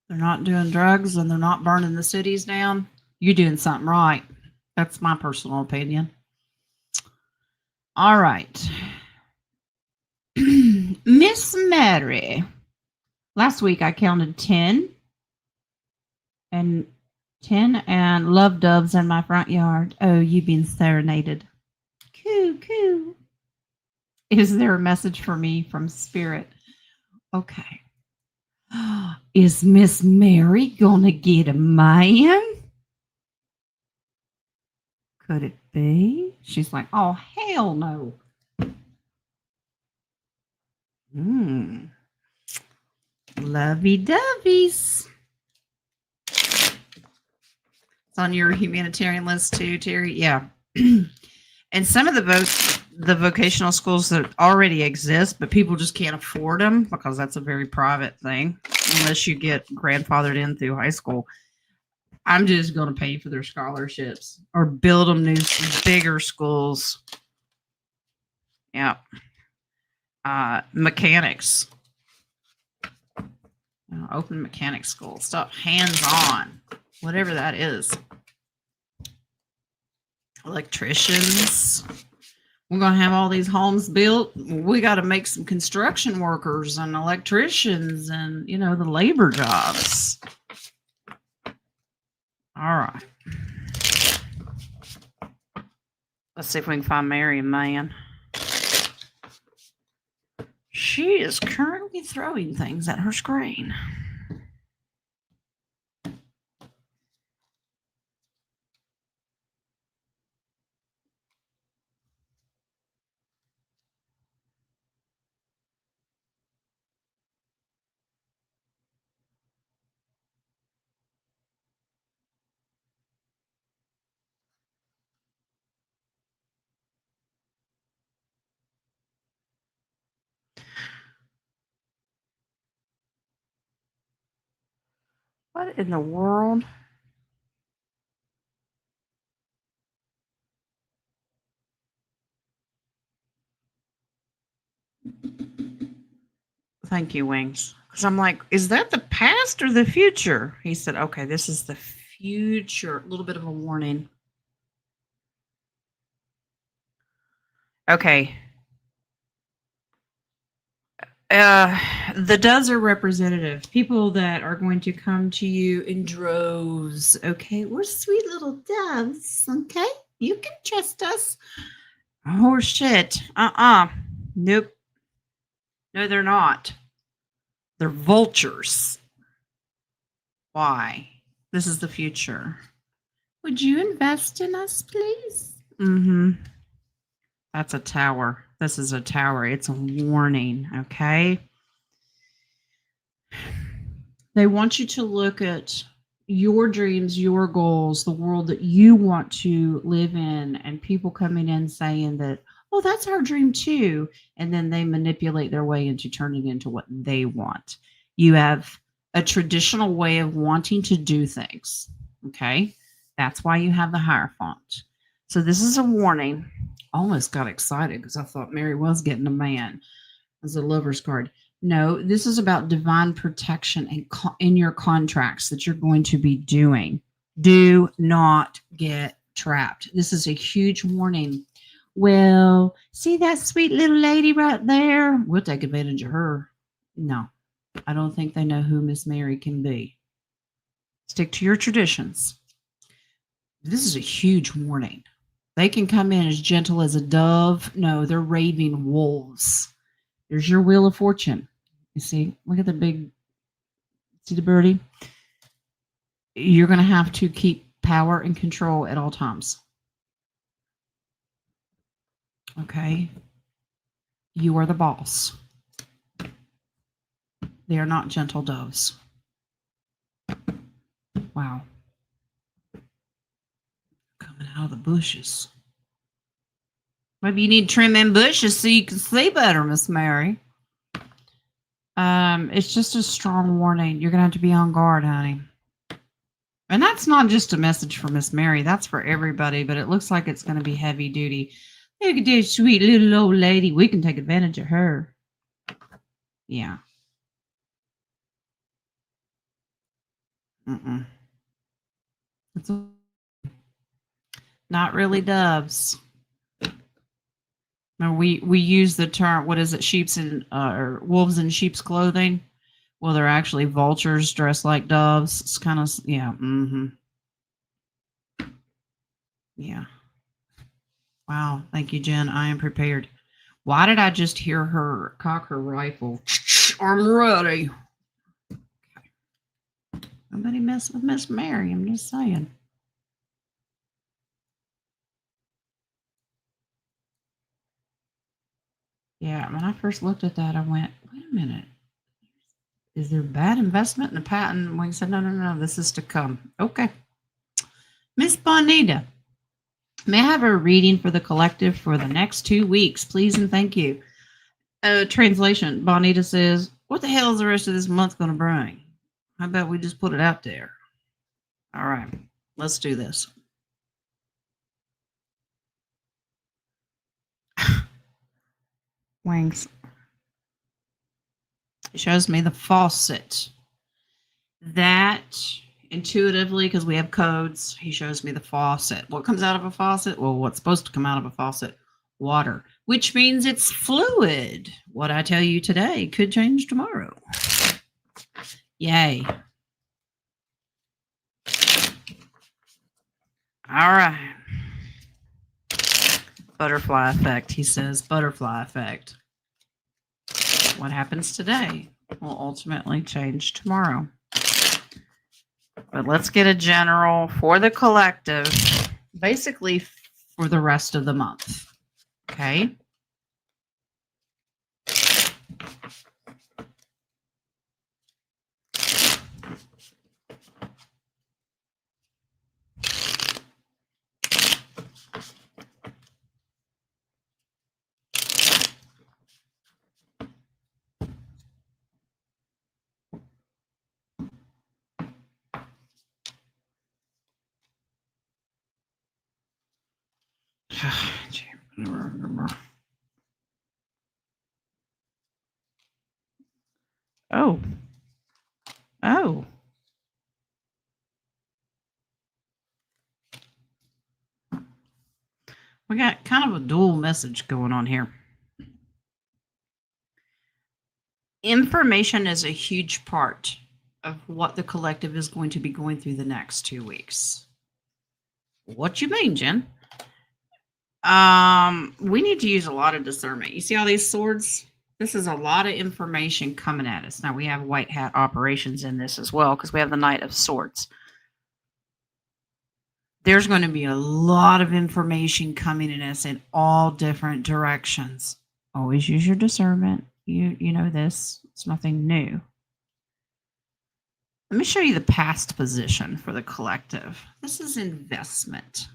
They're not doing drugs and they're not burning the cities down. You're doing something right. That's my personal opinion. All right. Miss Mary. Last week I counted 10 and love doves in my front yard. Oh, you've been serenaded. Coo, coo. Is there a message for me from Spirit? Okay. Is Miss Mary gonna get a man? Could it be? She's like, oh, hell no. Lovey-doveys. It's on your humanitarian list too, Terry. Yeah. And some of the vocational schools that already exist, but people just can't afford them because that's a very private thing unless you get grandfathered in through high school. I'm just going to pay for their scholarships or build them new, bigger schools. Yeah. Mechanics. Open mechanic school. Stuff hands-on. Whatever that is. Electricians. We're going to have all these homes built. We got to make some construction workers and electricians and, the labor jobs. All right. Let's see if we can find Mary a man. She is currently throwing things at her screen. What in the world? Thank you, Wings. Because I'm like, is that the past or the future? He said, okay, this is the future. A little bit of a warning. Okay. The doves are representative. People that are going to come to you in droves. Okay. We're sweet little doves. Okay. You can trust us. Oh, shit. Nope. No, they're not. They're vultures. Why? This is the future. Would you invest in us, please? Mm-hmm. That's a tower. This is a tower. It's a warning, okay? They want you to look at your dreams, your goals, the world that you want to live in, and people coming in saying that, oh, that's our dream too. And then they manipulate their way into turning it into what they want. You have a traditional way of wanting to do things, okay? That's why you have the Hierophant. So this is a warning. Almost got excited because I thought Mary was getting a man as a lover's card. No, this is about divine protection and in your contracts that you're going to be doing. Do not get trapped. This is a huge warning. Well, see that sweet little lady right there? We'll take advantage of her. No, I don't think they know who Miss Mary can be. Stick to your traditions. This is a huge warning. They can come in as gentle as a dove. No, they're raving wolves. There's your wheel of fortune. You see, look at the big, see the birdie? You're going to have to keep power and control at all times. Okay? You are the boss. They are not gentle doves. Wow. Coming out of the bushes. Maybe you need to trim in bushes so you can see better, Miss Mary. It's just a strong warning. You're going to have to be on guard, honey. And that's not just a message for Miss Mary. That's for everybody, but it looks like it's going to be heavy duty. Look at this sweet little old lady. We can take advantage of her. Yeah. It's not really doves. No, we use the term, what is it, sheep's in or wolves in sheep's clothing. Well, they're actually vultures dressed like doves. It's kind of, yeah. Yeah. Wow. Thank you, Jen. I am prepared. Why did I just hear her cock her rifle? I'm ready. Nobody mess with Miss Mary. I'm just saying. Yeah, when I first looked at that, I went, wait a minute. Is there bad investment in the patent? We said, no, this is to come. Okay. Miss Bonita, may I have a reading for the collective for the next 2 weeks, please and thank you. Translation, Bonita says, what the hell is the rest of this month going to bring? How about we just put it out there? All right, let's do this. Wings. It shows me the faucet. That intuitively, because we have codes, he shows me the faucet. What comes out of a faucet? Well, what's supposed to come out of a faucet? Water, which means it's fluid. What I tell you today could change tomorrow. Yay. All right. Butterfly effect, he says. Butterfly effect. What happens today will ultimately change tomorrow. But let's get a general for the collective, basically for the rest of the month. Okay. Oh. Oh. We got kind of a dual message going on here. Information is a huge part of what the collective is going to be going through the next 2 weeks. What you mean, Jen? We need to use a lot of discernment. You see all these swords? This is a lot of information coming at us. Now we have white hat operations in this as well because we have the Knight of Swords. There's going to be a lot of information coming at us in all different directions. Always use your discernment. You know this. It's nothing new. Let me show you the past position for the collective. This is investment.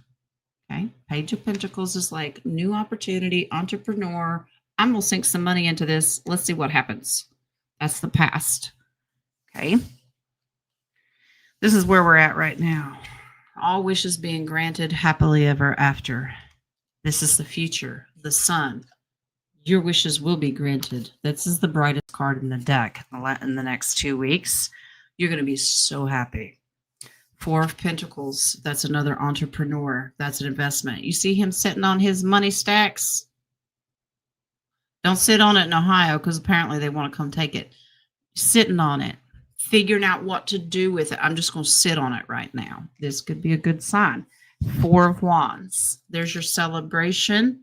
Okay. Page of Pentacles is like new opportunity, entrepreneur. I'm going to sink some money into this. Let's see what happens. That's the past. Okay. This is where we're at right now. All wishes being granted happily ever after. This is the future, the sun. Your wishes will be granted. This is the brightest card in the deck in the next 2 weeks. You're going to be so happy. 4 of Pentacles, that's another entrepreneur. That's an investment. You see him sitting on his money stacks? Don't sit on it in Ohio because apparently they want to come take it. Sitting on it, figuring out what to do with it. I'm just going to sit on it right now. This could be a good sign. 4 of Wands. There's your celebration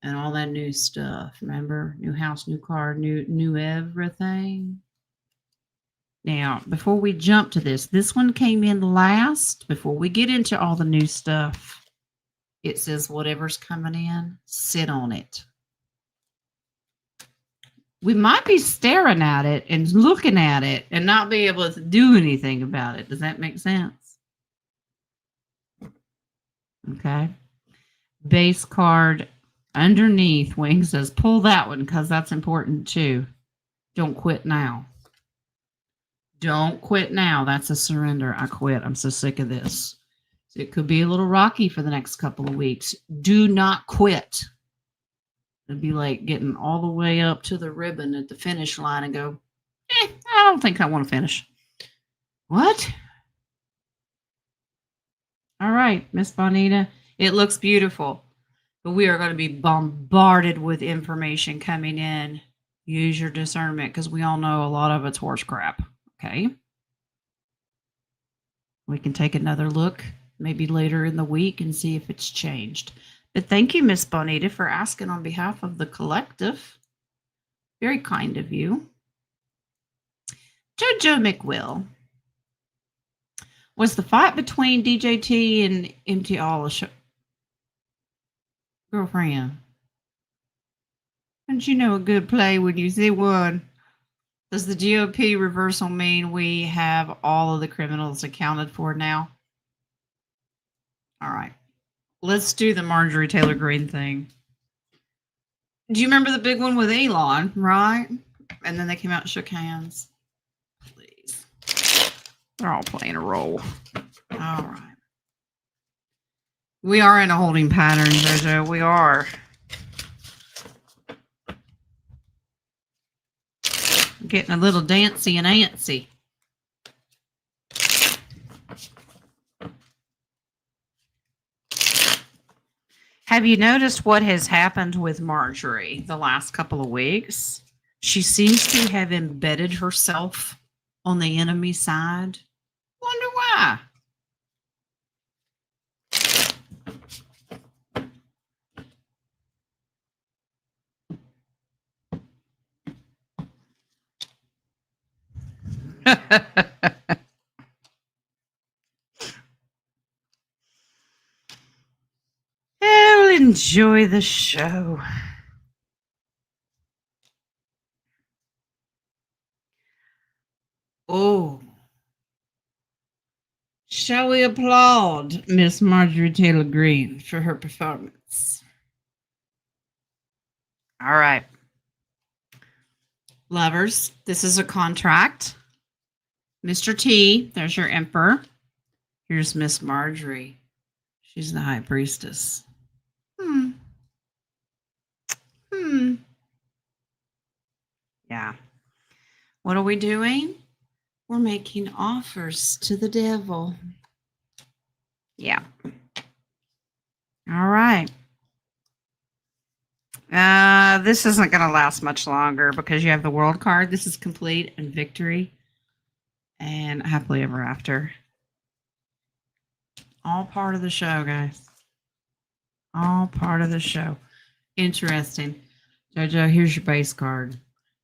and all that new stuff. Remember? New house, new car, new everything. Now, before we jump to this one came in last. Before we get into all the new stuff, it says whatever's coming in, sit on it. We might be staring at it and looking at it and not be able to do anything about it. Does that make sense? Okay. Base card underneath Wing says pull that one because that's important too. Don't quit now. Don't quit now. That's a surrender. I quit. I'm so sick of this. It could be a little rocky for the next couple of weeks. Do not quit. It'd be like getting all the way up to the ribbon at the finish line and go, I don't think I want to finish. What? All right, Miss Bonita. It looks beautiful, but we are going to be bombarded with information coming in. Use your discernment because we all know a lot of it's horse crap. Okay. We can take another look maybe later in the week and see if it's changed. But thank you, Miss Bonita, for asking on behalf of the collective. Very kind of you. Jojo McWill. Was the fight between DJT and MTL a show? Girlfriend. Don't you know a good play when you see one? Does the GOP reversal mean we have all of the criminals accounted for now? All right. Let's do the Marjorie Taylor Greene thing. Do you remember the big one with Elon, right? And then they came out and shook hands. Please. They're all playing a role. All right. We are in a holding pattern, Jojo. We are. Getting a little dancy and antsy. Have you noticed what has happened with Marjorie the last couple of weeks? She seems to have embedded herself on the enemy side. Wonder why. I'll enjoy the show. Oh, shall we applaud Miss Marjorie Taylor Greene for her performance? All right. Lovers, this is a contract. Mr. T, there's your emperor. Here's Miss Marjorie. She's the high priestess. Yeah. What are we doing? We're making offers to the devil. Yeah. All right. This isn't going to last much longer because you have the world card. This is complete and victory and happily ever after. All part of the show, guys. All part of the show. Interesting. Jojo, here's your base card.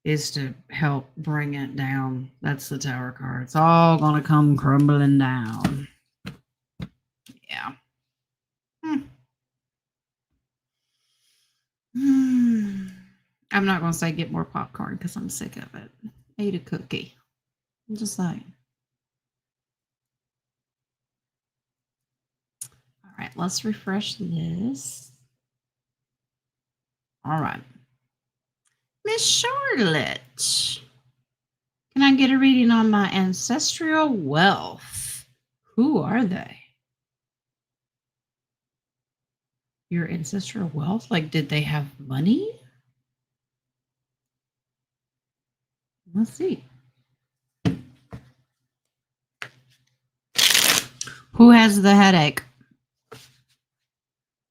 Is to help bring it down. That's the tower card. It's all going to come crumbling down. Yeah. I'm not going to say get more popcorn because I'm sick of it. Ate a cookie. I'm just saying. All right, let's refresh this. All right. Miss Charlotte, can I get a reading on my ancestral wealth? Who are they? Your ancestral wealth? Like, did they have money? Let's see. Who has the headache?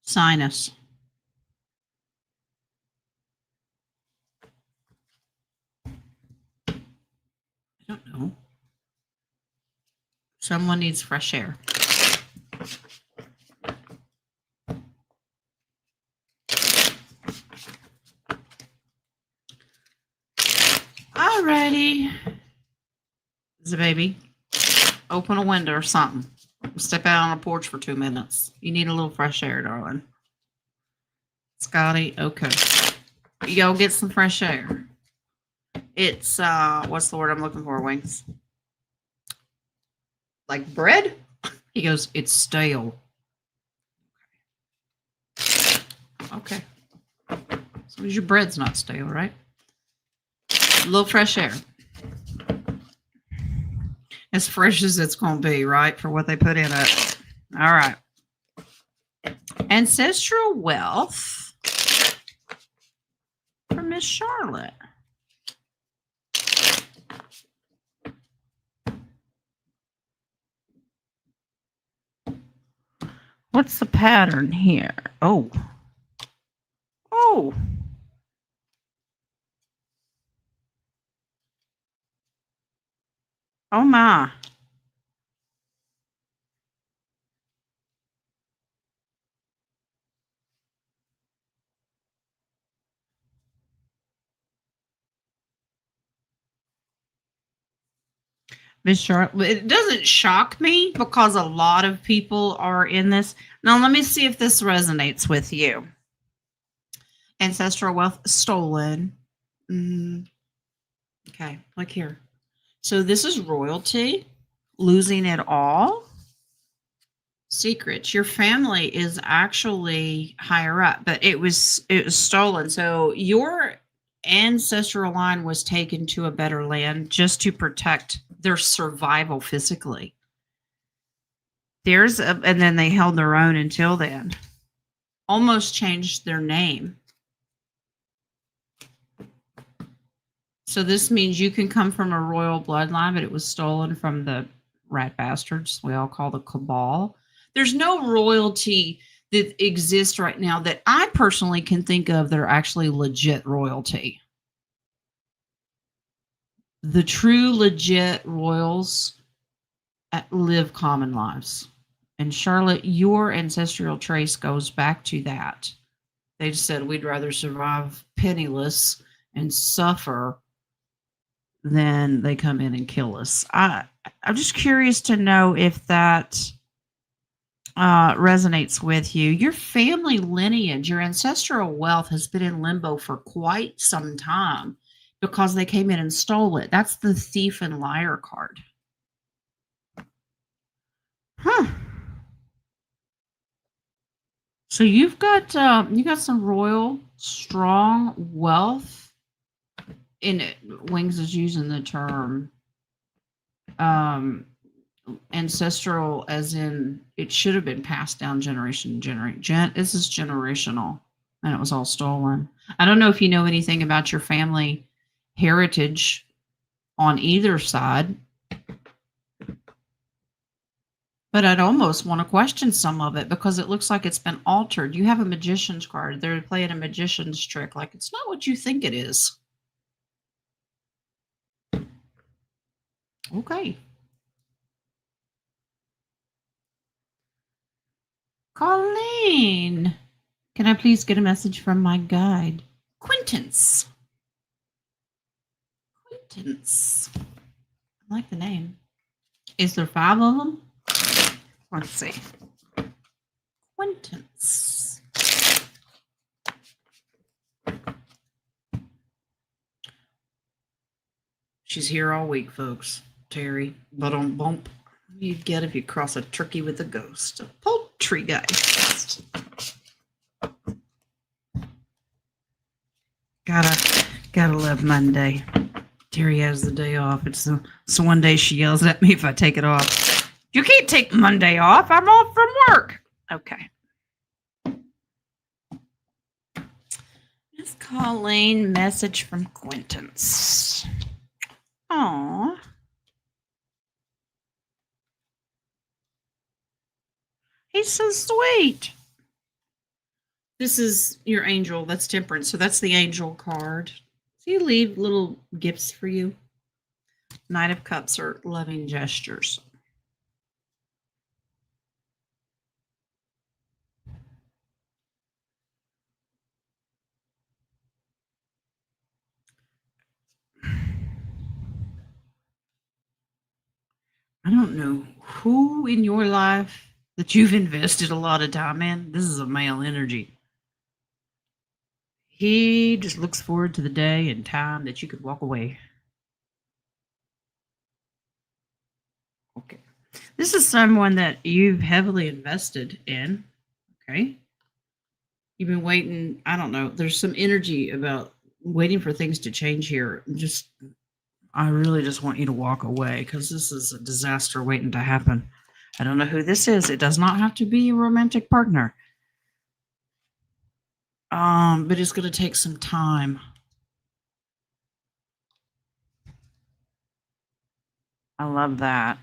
Sinus. I don't know. Someone needs fresh air. Alrighty. Is a baby. Open a window or something. Step out on a porch for 2 minutes. You need a little fresh air, darling. Scotty, okay. You go get some fresh air. It's what's the word I'm looking for, Wings? Like bread? He goes, it's stale. Okay. So your bread's not stale, right? A little fresh air. As fresh as it's going to be, right? For what they put in it. All right. Ancestral wealth for Miss Charlotte. What's the pattern here? Oh. Oh. Oh my. Miss Charlotte, it doesn't shock me because a lot of people are in this. Now, let me see if this resonates with you. Ancestral wealth stolen. Okay, like here. So this is royalty, losing it all. Secrets. Your family is actually higher up, but it was stolen. So your ancestral line was taken to a better land just to protect their survival physically. And then they held their own until then. Almost changed their name. So this means you can come from a royal bloodline, but it was stolen from the rat bastards we all call the cabal. There's no royalty that exists right now that I personally can think of that are actually legit royalty. The true legit royals live common lives. And Charlotte, your ancestral trace goes back to that. They just said we'd rather survive penniless and suffer then they come in and kill us. I'm just curious to know if that resonates with you. Your family lineage, your ancestral wealth has been in limbo for quite some time because they came in and stole it. That's the thief and liar card. Huh. So you've got some royal strong wealth in it. Wings is using the term ancestral, as in it should have been passed down generation to generation. This is generational, and it was all stolen. I don't know if you know anything about your family heritage on either side, but I'd almost want to question some of it because it looks like it's been altered. You have a magician's card. They're playing a magician's trick. Like, it's not what you think it is. Okay. Colleen, can I please get a message from my guide? Quintance. Quintance. I like the name. Is there 5 of them? Let's see. Quintance. She's here all week, folks. Terry, but on bump, you'd get if you cross a turkey with a ghost. A poultry guy. Gotta love Monday. Terry has the day off. So one day she yells at me if I take it off. You can't take Monday off. I'm off from work. Okay. Miss Colleen, message from Quintance. Aw. He's so sweet. This is your angel. That's Temperance. So that's the angel card. So you leave little gifts for you. Knight of Cups are loving gestures. I don't know who in your life that you've invested a lot of time in. This is a male energy. He just looks forward to the day and time that you could walk away. Okay. This is someone that you've heavily invested in. Okay. You've been waiting. I don't know. There's some energy about waiting for things to change here. I really just want you to walk away because this is a disaster waiting to happen. I don't know who this is. It does not have to be a romantic partner. But it's going to take some time. I love that.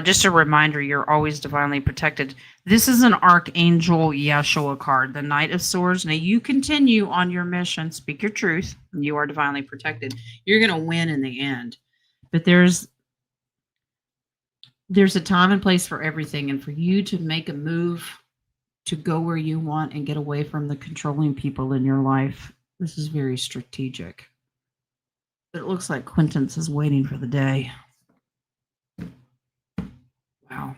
Just a reminder, you're always divinely protected. This is an Archangel Yeshua card, the Knight of Swords. Now you continue on your mission. Speak your truth. You are divinely protected. You're going to win in the end. But there's a time and place for everything. And for you to make a move to go where you want and get away from the controlling people in your life, this is very strategic. But it looks like Quintance is waiting for the day. Wow.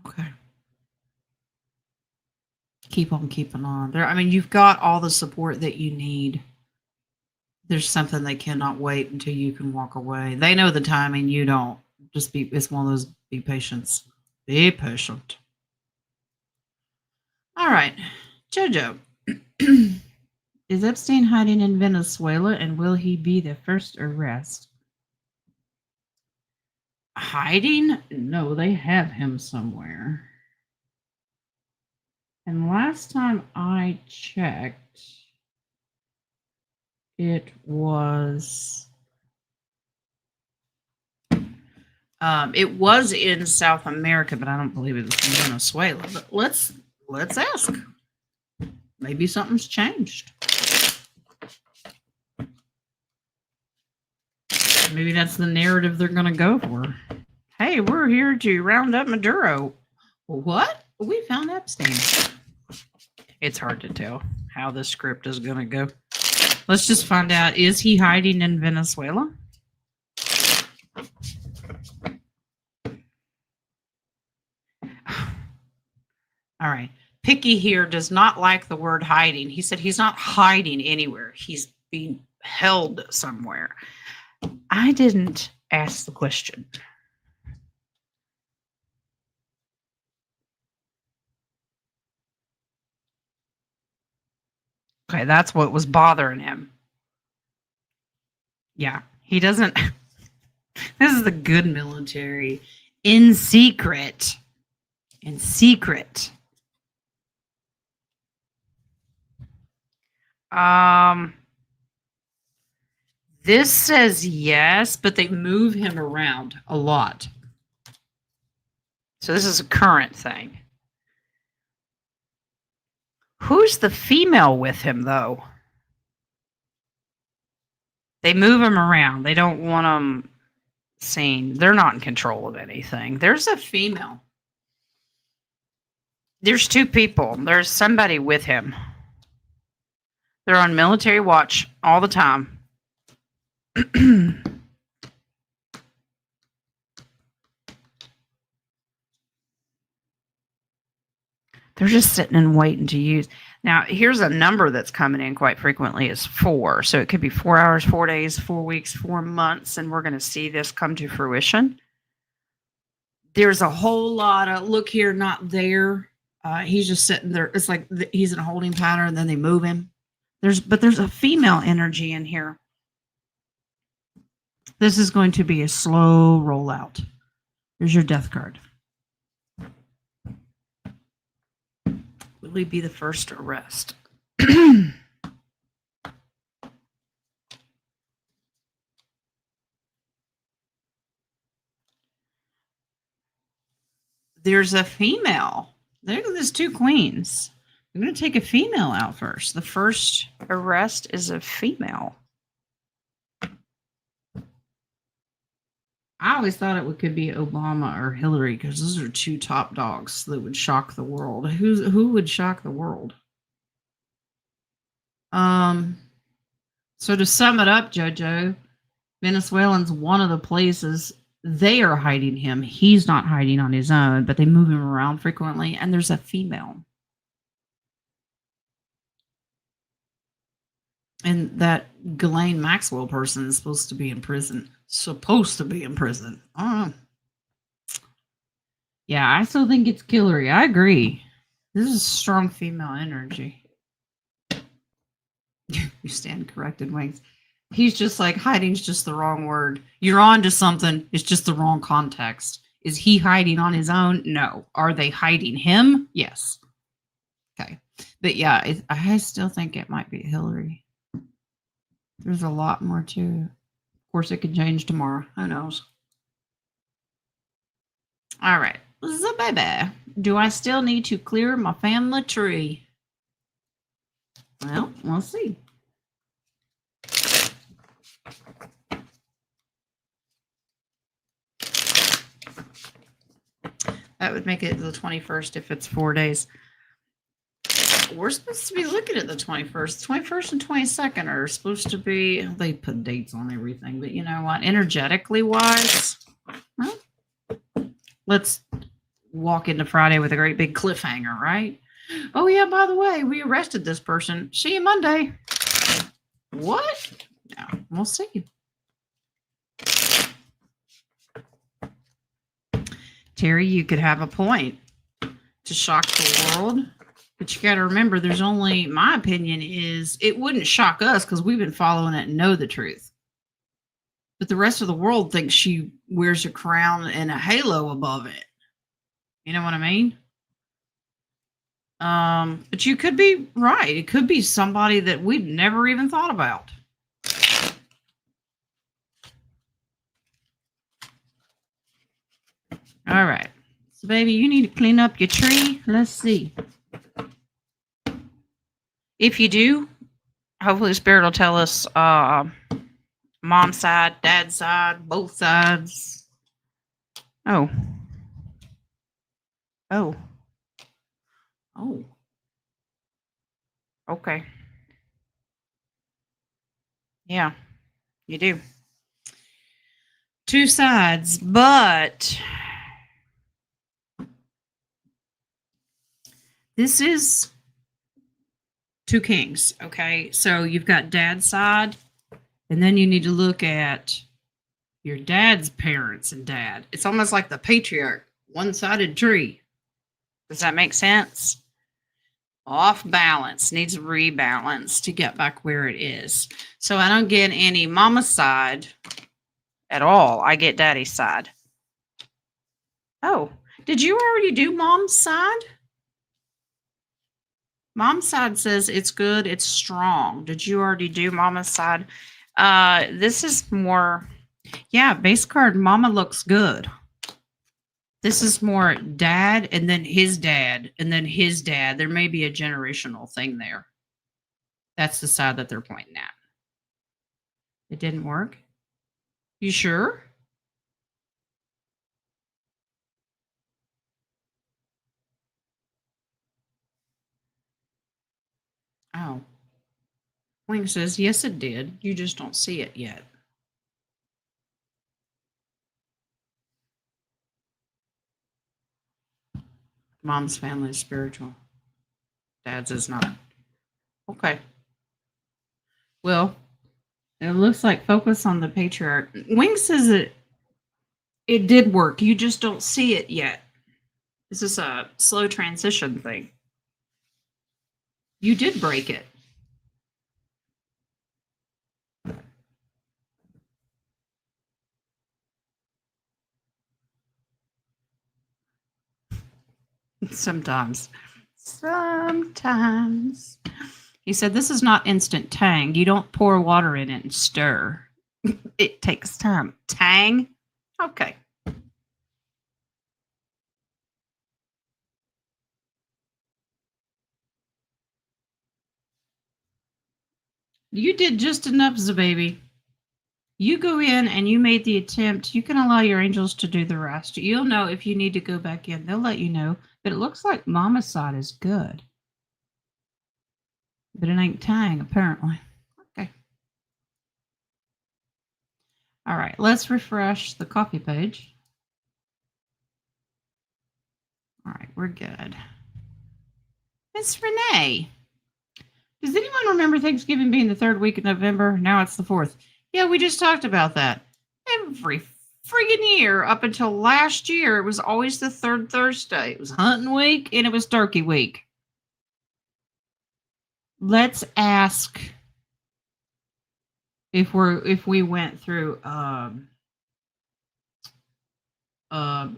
Okay. Keep on keeping on. You've got all the support that you need. There's something they cannot wait until you can walk away. They know the timing, you don't. It's one of those, be patient. Be patient. All right. Jojo. Is Epstein hiding in Venezuela, and will he be the first arrest? Hiding? No, they have him somewhere. And last time I checked, it was in South America, but I don't believe it was in Venezuela. But let's ask. Maybe something's changed. Maybe that's the narrative they're going to go for. Hey, we're here to round up Maduro. What? We found Epstein. It's hard to tell. how this script is going to go. Let's just find out, is he hiding in Venezuela? All right. Picky here does not like the word hiding. He said he's not hiding anywhere. He's being held somewhere. I didn't ask the question. Okay, that's what was bothering him. Yeah, he doesn't. This is the good military. In secret. In secret. This says yes, but they move him around a lot. So this is a current thing. Who's the female with him, though? They move him around. They don't want him seen. They're not in control of anything. There's a female. There's two people. There's somebody with him. They're on military watch all the time. They're just sitting and waiting to use. Now, here's a number that's coming in quite frequently is 4. So it could be 4 hours, 4 days, 4 weeks, 4 months, and we're going to see this come to fruition. There's a whole lot of look here, not there. He's just sitting there. It's like he's in a holding pattern, and then they move him. But there's a female energy in here. This is going to be a slow rollout. There's your death card. Will he be the first to arrest? There's a female. There's 2 queens. I'm going to take a female out first. The first arrest is a female. I always thought it could be Obama or Hillary because those are 2 top dogs that would shock the world. Who would shock the world? So to sum it up, JoJo, Venezuelans, one of the places they are hiding him. He's not hiding on his own, but they move him around frequently, and there's a female. And that Ghislaine Maxwell person is supposed to be in prison. Supposed to be in prison. I don't know. Yeah, I still think it's Hillary. I agree. This is strong female energy. You stand corrected, Wings. He's just like, hiding's just the wrong word. You're on to something. It's just the wrong context. Is he hiding on his own? No. Are they hiding him? Yes. Okay. But yeah, I still think it might be Hillary. There's a lot more to it. Of course, it could change tomorrow. Who knows? All right. So, baby, do I still need to clear my family tree? Well, we'll see. That would make it the 21st if it's 4 days. We're supposed to be looking at the 21st. 21st and 22nd are supposed to be, they put dates on everything, but you know what? Energetically wise, well, let's walk into Friday with a great big cliffhanger, right? Oh, yeah, by the way, we arrested this person. See you Monday. What? Yeah, we'll see. Terry, you could have a point to shock the world. But you got to remember, there's only, my opinion is, it wouldn't shock us because we've been following it and know the truth. But the rest of the world thinks she wears a crown and a halo above it. You know what I mean? But you could be right. It could be somebody that we've never even thought about. All right. So, baby, you need to clean up your tree. Let's see. If you do, hopefully Spirit will tell us mom's side, dad's side, both sides. Oh. Oh. Oh. Okay. Yeah, you do. Two sides, but this is two kings. Okay. So you've got dad's side, and then you need to look at your dad's parents and dad. It's almost like the patriarch, one sided tree. Does that make sense? Off balance, needs rebalance to get back where it is. So I don't get any mama's side at all. I get daddy's side. Oh, did you already do mom's side? Mom's side says it's good, it's strong. Did you already do mama's side? This is more, yeah, base card, mama looks good. This is more dad and then his dad and then his dad. There may be a generational thing there. That's the side that they're pointing at. It didn't work? You sure? Oh. Wing says, yes, it did. You just don't see it yet. Mom's family is spiritual. Dad's is not. Okay. Well, it looks like focus on the patriarch. Wing says it did work. You just don't see it yet. This is a slow transition thing. You did break it. Sometimes. Sometimes. He said, this is not instant tang. You don't pour water in it and stir. It takes time. Tang? Okay. You did just enough, baby. You go in and you made the attempt. You can allow your angels to do the rest. You'll know if you need to go back in. They'll let you know. But it looks like mama's side is good. But it ain't tang, apparently. Okay. All right, let's refresh the copy page. All right, we're good. Miss Renee. Does anyone remember Thanksgiving being the third week of November? Now it's the fourth. Yeah, we just talked about that. Every friggin' year up until last year, it was always the third Thursday. It was hunting week and it was turkey week. Let's ask if we went through what all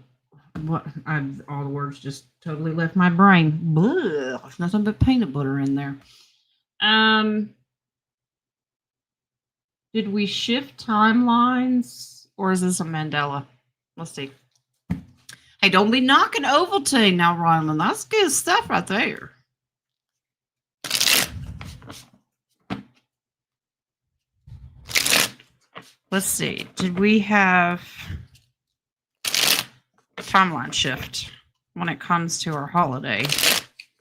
the words just totally left my brain. Blah, there's nothing but peanut butter in there. Did we shift timelines or is this a Mandela? Let's see. Hey, don't be knocking Ovaltine now, Rylan. That's good stuff right there. Let's see. Did we have a timeline shift when it comes to our holiday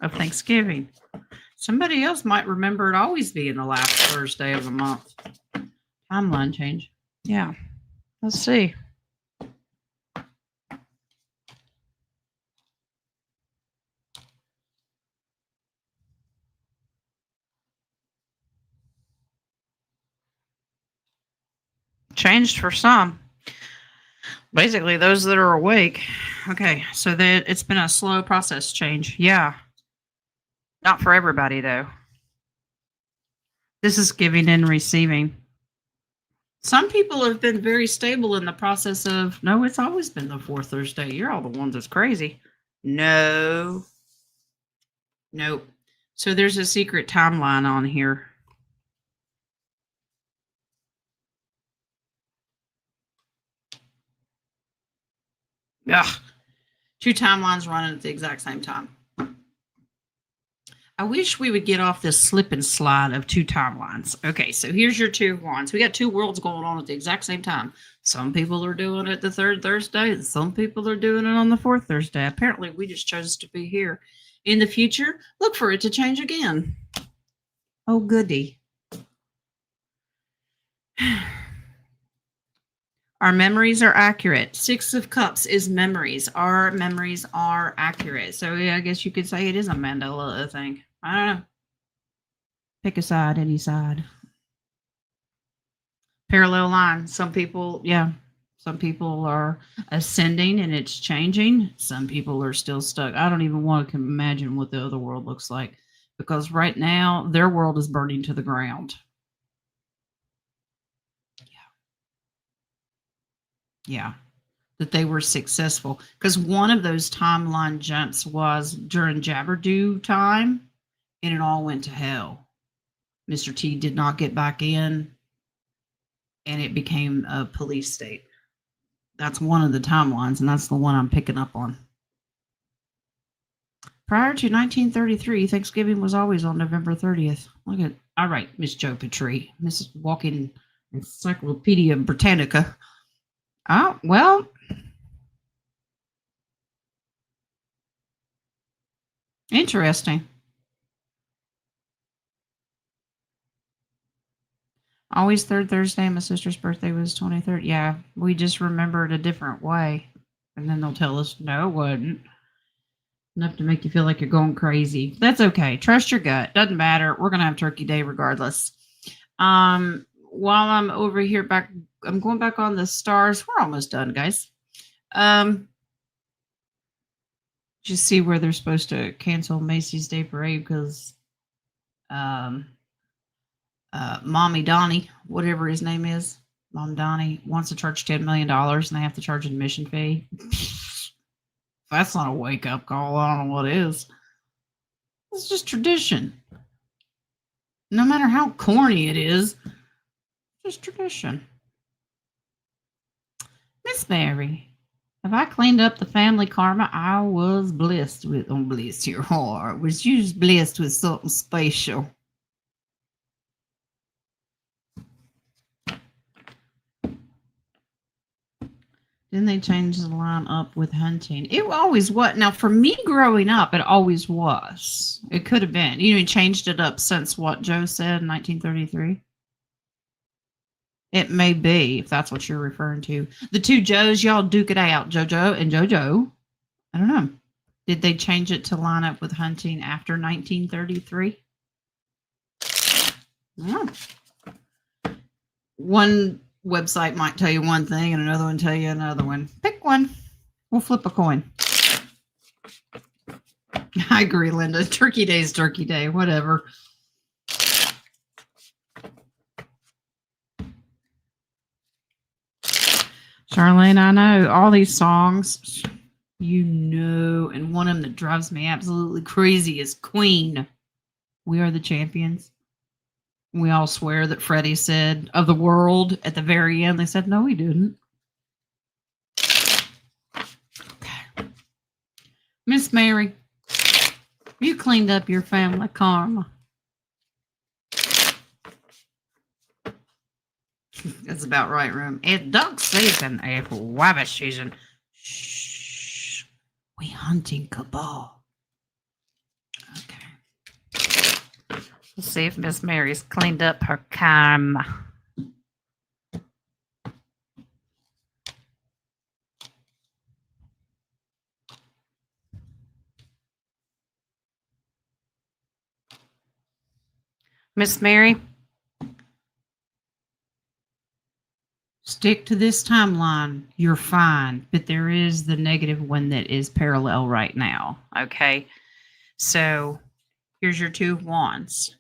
of Thanksgiving? Somebody else might remember it always being the last Thursday of the month. Timeline change. Yeah. Let's see. Changed for some. Basically, those that are awake. Okay, so it's been a slow process change. Yeah. Not for everybody, though. This is giving and receiving. Some people have been very stable in the process of, no, it's always been the fourth Thursday. You're all the ones that's crazy. No. Nope. So there's a secret timeline on here. Ugh. Two timelines running at the exact same time. I wish we would get off this slip and slide of two timelines. Okay, so here's your two ones. We got two worlds going on at the exact same time. Some people are doing it the third Thursday, and some people are doing it on the fourth Thursday. Apparently, we just chose to be here. In the future, look for it to change again. Oh, goody. Our memories are accurate. Six of Cups is memories. Our memories are accurate. So yeah, I guess you could say it is a Mandela thing. I don't know. Pick a side, any side. Parallel line. Some people, yeah. Some people are ascending and it's changing. Some people are still stuck. I don't even want to imagine what the other world looks like because right now their world is burning to the ground. Yeah. That they were successful because one of those timeline jumps was during Jabberdew time and it all went to hell. Mr. T did not get back in and it became a police state. That's one of the timelines, and that's the one I'm picking up on. Prior to 1933, Thanksgiving was always on November 30th. Look at, all right, Miss Joe Petrie, Miss Walking Encyclopedia Britannica. Oh, well, interesting. Always third Thursday. My sister's birthday was 23rd. Yeah, we just remember it a different way. And then they'll tell us, no, it wasn't. Enough to make you feel like you're going crazy. That's okay. Trust your gut. Doesn't matter. We're going to have Turkey Day regardless. While I'm over here back, I'm going back on the stars. We're almost done, guys. Just see where they're supposed to cancel Macy's Day Parade because Mommy Donnie, whatever his name is, Mom Donnie, wants to charge $10 million and they have to charge an admission fee. That's not a wake up call. I don't know what is. It's just tradition. No matter how corny it is, just tradition. Miss Mary, have I cleaned up the family karma? I was blessed with, bless your heart, was you blessed with something special? Didn't they change the line up with hunting? It always was. Now, for me growing up, it always was. It could have been. You know, he changed it up since what Joe said in 1933. It may be, if that's what you're referring to. The two Joes, y'all duke it out, JoJo and JoJo. I don't know. Did they change it to line up with hunting after 1933? Yeah. One website might tell you one thing and another one tell you another one. Pick one. We'll flip a coin. I agree, Linda. Turkey Day is Turkey Day. Whatever. Charlene, I know all these songs, you know, and one of them that drives me absolutely crazy is Queen. We Are the Champions. We all swear that Freddie said of the world at the very end. They said, no, he didn't. Okay. Miss Mary, you cleaned up your family karma. That's about right, room. It's duck season, it's rabbit season. Shh. We hunting cabal. Okay. Let's see if Miss Mary's cleaned up her karma. Miss Mary, stick to this timeline. You're fine. But there is the negative one that is parallel right now. Okay. So here's your two of wands.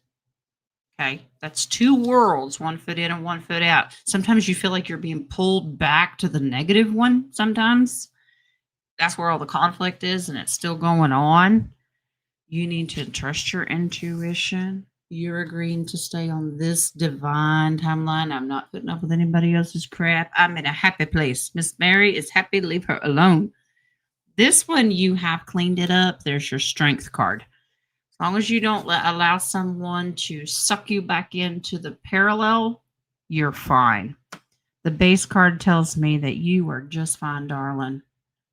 Okay. That's two worlds, one foot in and one foot out. Sometimes you feel like you're being pulled back to the negative one. Sometimes that's where all the conflict is and it's still going on. You need to trust your intuition. You're agreeing to stay on this divine timeline. I'm not putting up with anybody else's crap. I'm in a happy place. Miss Mary is happy. Leave her alone. This one, you have cleaned it up. There's your strength card. As long as you don't allow someone to suck you back into the parallel, you're fine. The base card tells me that you are just fine, darling.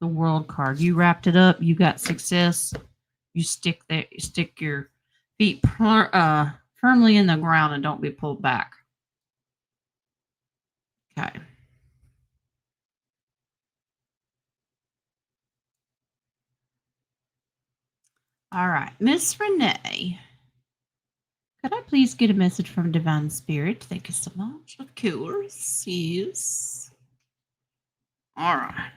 The world card. You wrapped it up. You got success. You stick your feet firmly in the ground and don't be pulled back. Okay. All right. Miss Renee, could I please get a message from Divine Spirit? Thank you so much. Of course. Yes. All right.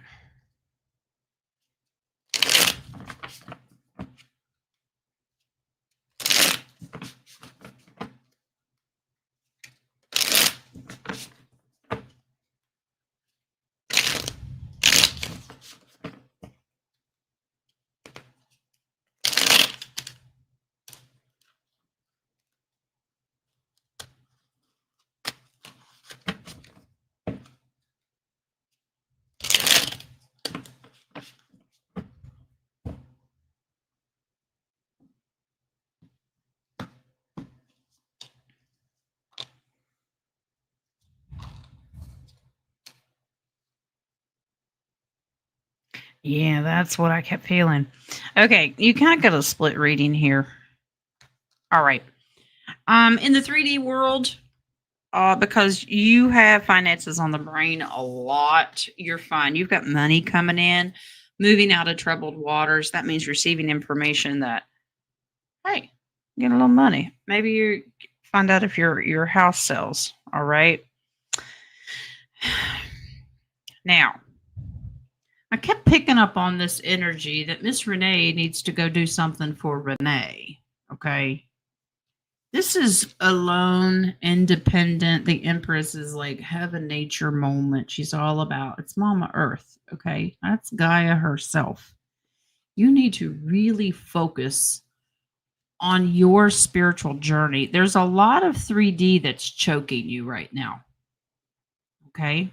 Yeah, that's what I kept feeling. Okay, you kind of got a split reading here. All right. In the 3D world, because you have finances on the brain a lot, you're fine. You've got money coming in, moving out of troubled waters. That means receiving information that, hey, get a little money. Maybe you find out if your house sells. All right. Now, I kept picking up on this energy that Miss Renee needs to go do something for Renee. Okay. This is alone, independent. The Empress is like heaven nature moment. She's all about it's Mama Earth. Okay. That's Gaia herself. You need to really focus on your spiritual journey. There's a lot of 3D that's choking you right now. Okay.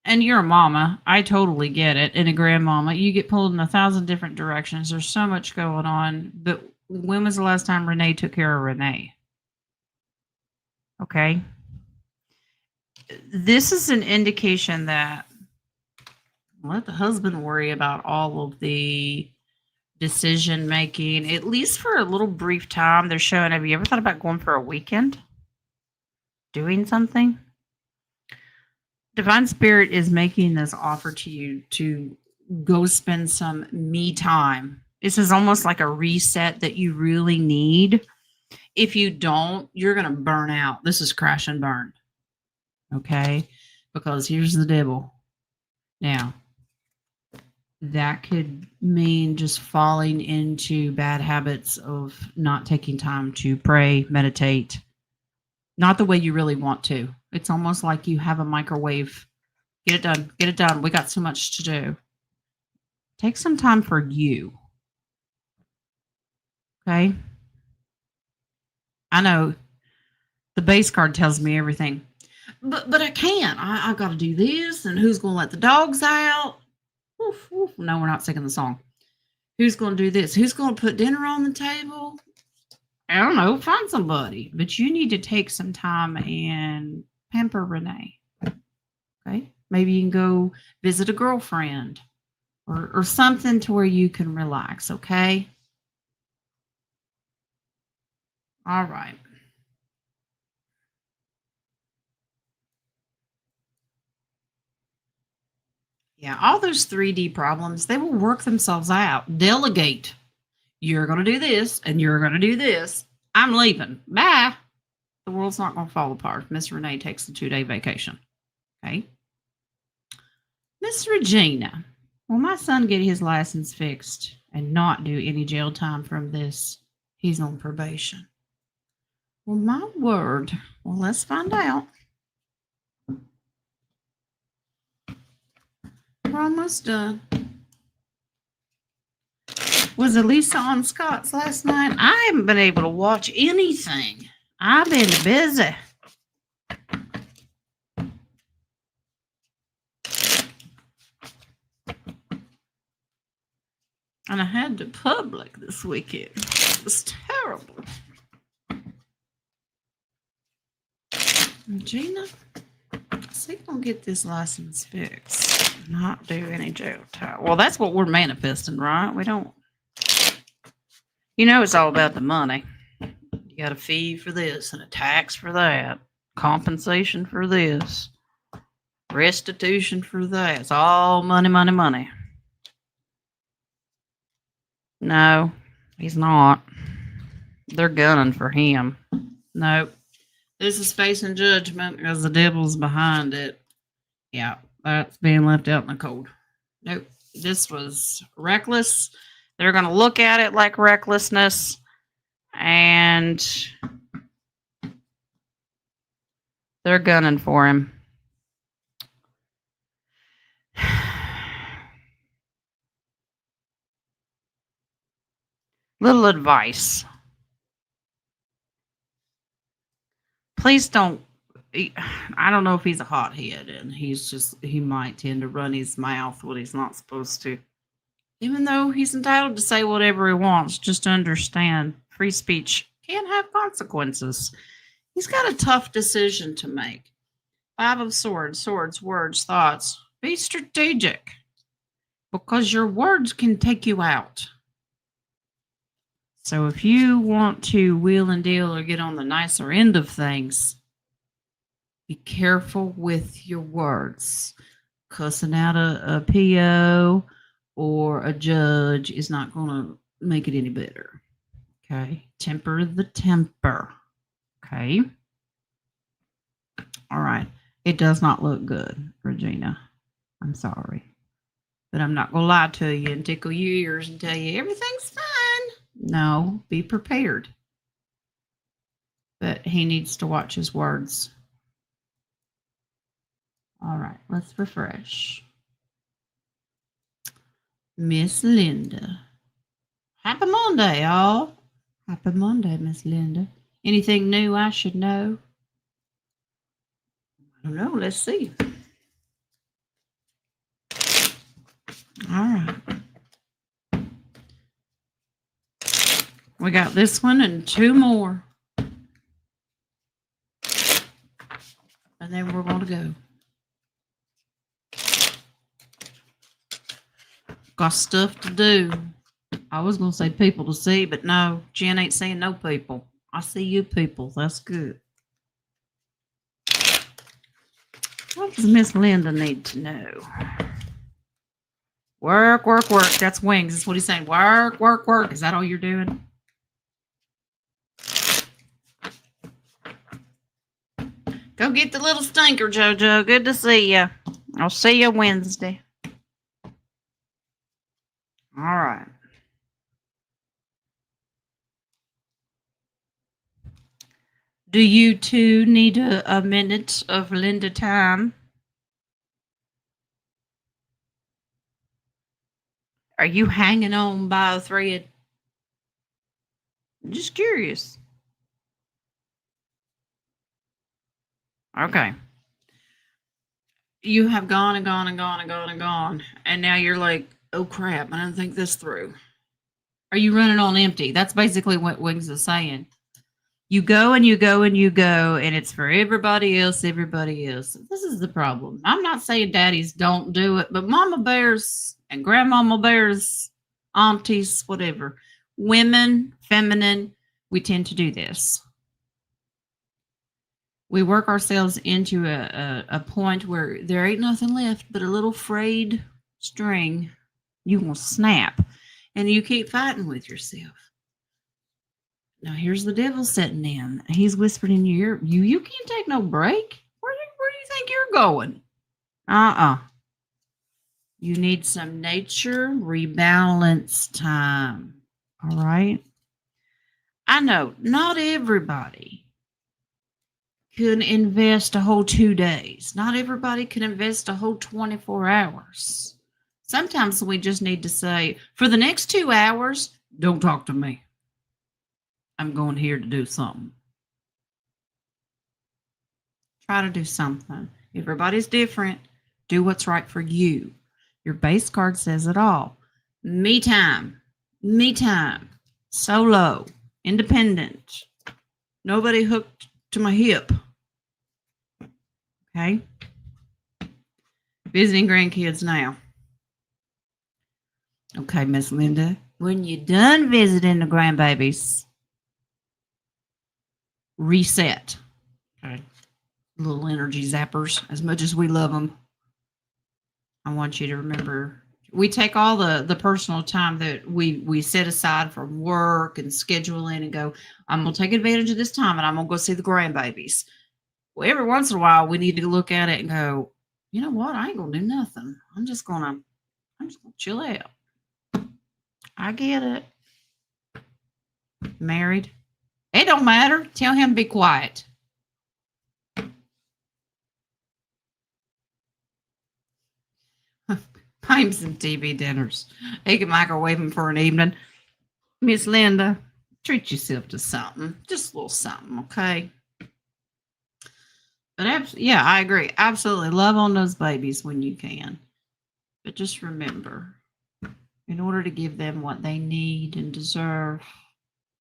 And you're a mama. I totally get it. And a grandmama, you get pulled in 1,000 different directions. There's so much going on. But when was the last time Renee took care of Renee? Okay. This is an indication that let the husband worry about all of the decision making, at least for a little brief time. They're showing, have you ever thought about going for a weekend? Doing something? Divine Spirit is making this offer to you to go spend some me time. This is almost like a reset that you really need. If you don't, you're going to burn out. This is crash and burn. Okay? Because here's the devil. Now, that could mean just falling into bad habits of not taking time to pray, meditate, not the way you really want to. It's almost like you have a microwave. Get it done. Get it done. We got so much to do. Take some time for you. Okay? I know the base card tells me everything. But I can't. I got to do this. And who's going to let the dogs out? Oof, oof. No, we're not singing the song. Who's going to do this? Who's going to put dinner on the table? I don't know. Find somebody. But you need to take some time and pamper Renee. Okay? Maybe you can go visit a girlfriend or something to where you can relax. Okay? All right. Yeah, all those 3D problems, they will work themselves out. Delegate. You're going to do this and you're going to do this. I'm leaving. Bye. The world's not going to fall apart. Miss Renee takes a 2-day vacation. Okay. Miss Regina, will my son get his license fixed and not do any jail time from this? He's on probation. Well, my word. Well, let's find out. We're almost done. Was Elisa on Scott's last night? I haven't been able to watch anything. I've been busy. And I had to public this weekend. It was terrible. Gina, see if we'll get this license fixed. Not do any jail time. Well, that's what we're manifesting, right? We don't. You know, it's all about the money. got a fee for this and a tax for that, compensation for this, restitution for that. It's all money, money, money. No, he's not. They're gunning for him. Nope. This is facing judgment because the devil's behind it. Yeah, that's being left out in the cold. Nope. This was reckless. They're going to look at it like recklessness, and they're gunning for him. Little advice. Please don't. I don't know if he's a hothead, and he might tend to run his mouth when he's not supposed to. Even though he's entitled to say whatever he wants, just understand free speech can have consequences. He's got a tough decision to make. 5 of Swords, words, thoughts. Be strategic, because your words can take you out. So if you want to wheel and deal or get on the nicer end of things, be careful with your words. Cussing out a PO or a judge is not going to make it any better. Okay. Temper the temper. Okay. All right. It does not look good, Regina. I'm sorry. But I'm not going to lie to you and tickle your ears and tell you everything's fine. No, be prepared. But he needs to watch his words. All right, let's refresh. Miss Linda. Happy Monday, y'all. Happy Monday, Miss Linda. Anything new I should know? I don't know. Let's see. All right. We got this one and 2 more. And then we're going to go. Got stuff to do. I was going to say people to see, but no, Jen ain't seeing no people. I see you people. That's good. What does Miss Linda need to know? Work, work, work. That's wings. That's what he's saying. Work, work, work. Is that all you're doing? Go get the little stinker, JoJo. Good to see you. I'll see you Wednesday. All right. Do you two need a minute of Linda time? Are you hanging on by a thread? I'm just curious. Okay. You have gone and gone and gone and gone and gone. And now you're like, oh crap, I didn't think this through. Are you running on empty? That's basically what Wings is saying. You go and you go and you go, and it's for everybody else, everybody else. This is the problem. I'm not saying daddies don't do it, but mama bears and grandmama bears, aunties, whatever, women, feminine, we tend to do this. We work ourselves into a point where there ain't nothing left but a little frayed string. You will snap, and you keep fighting with yourself. Now here's the devil sitting in. He's whispering in your ear, you can't take no break. Where do you think you're going? You need some nature rebalance time. All right. I know not everybody can invest a whole 2 days. Not everybody can invest a whole 24 hours. Sometimes we just need to say, for the next 2 hours, don't talk to me. I'm going here to do something. Try to do something. Everybody's different. Do what's right for you. Your base card says it all. Me time. Me time. Solo. Independent. Nobody hooked to my hip. Okay? Visiting grandkids now. Okay, Miss Linda. When you're done visiting the grandbabies, reset. Okay. Little energy zappers, as much as we love them. I want you to remember, we take all the personal time that we set aside from work and schedule in and go, I'm going to take advantage of this time and I'm going to go see the grandbabies. Well, every once in a while, we need to look at it and go, you know what? I ain't going to do nothing. I'm just going to chill out. I get it. Married. It don't matter. Tell him to be quiet. Buy him some TV dinners. He can microwave them for an evening. Miss Linda, treat yourself to something. Just a little something, okay? But yeah, I agree. Absolutely. Love on those babies when you can. But just remember, in order to give them what they need and deserve,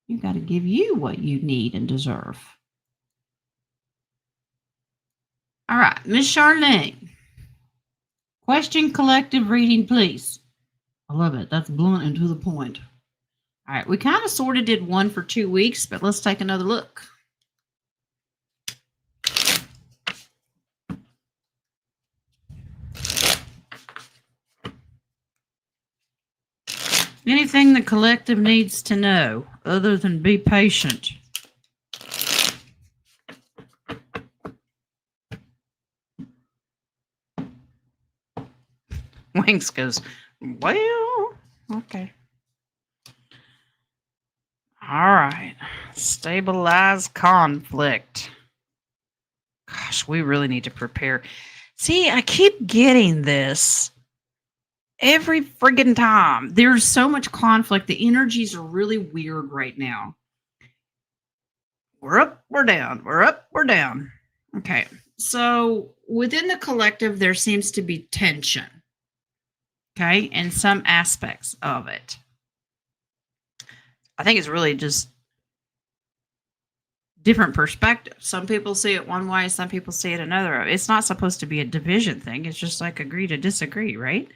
you got to give you what you need and deserve. All right, Miss Charlene. Question collective reading, please. I love it. That's blunt and to the point. All right, we kind of sort of did one for 2 weeks, but let's take another look. Anything the collective needs to know other than be patient? Wings goes, well, okay. All right. Stabilize conflict. Gosh, we really need to prepare. See, I keep getting this every friggin' time. There's so much conflict. The energies are really weird right now. We're up, we're down. We're up, we're down. Okay. So within the collective, there seems to be tension. Okay. In some aspects of it. I think it's really just different perspectives. Some people see it one way, some people see it another. It's not supposed to be a division thing. It's just like agree to disagree, right?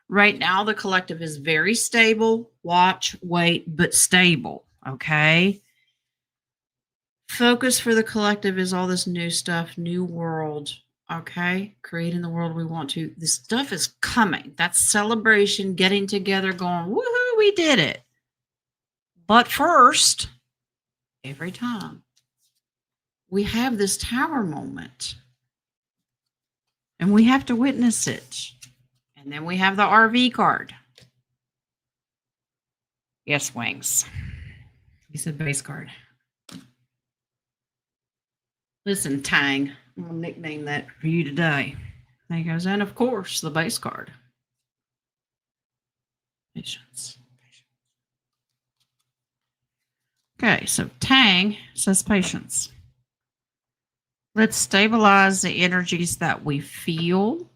Right now, the collective is very stable. Watch, wait, but stable. Okay. Focus for the collective is all this new stuff, new world. Okay. Creating the world we want to. This stuff is coming. That's celebration, getting together, going, woohoo, we did it. But first, every time, we have this tower moment. And we have to witness it. And then we have the RV card. Yes, Wings. He said base card. Listen, Tang, I'm going to nickname that for you today. And he goes, and of course, the base card. Patience. Okay, so Tang says patience. Let's stabilize the energies that we feel.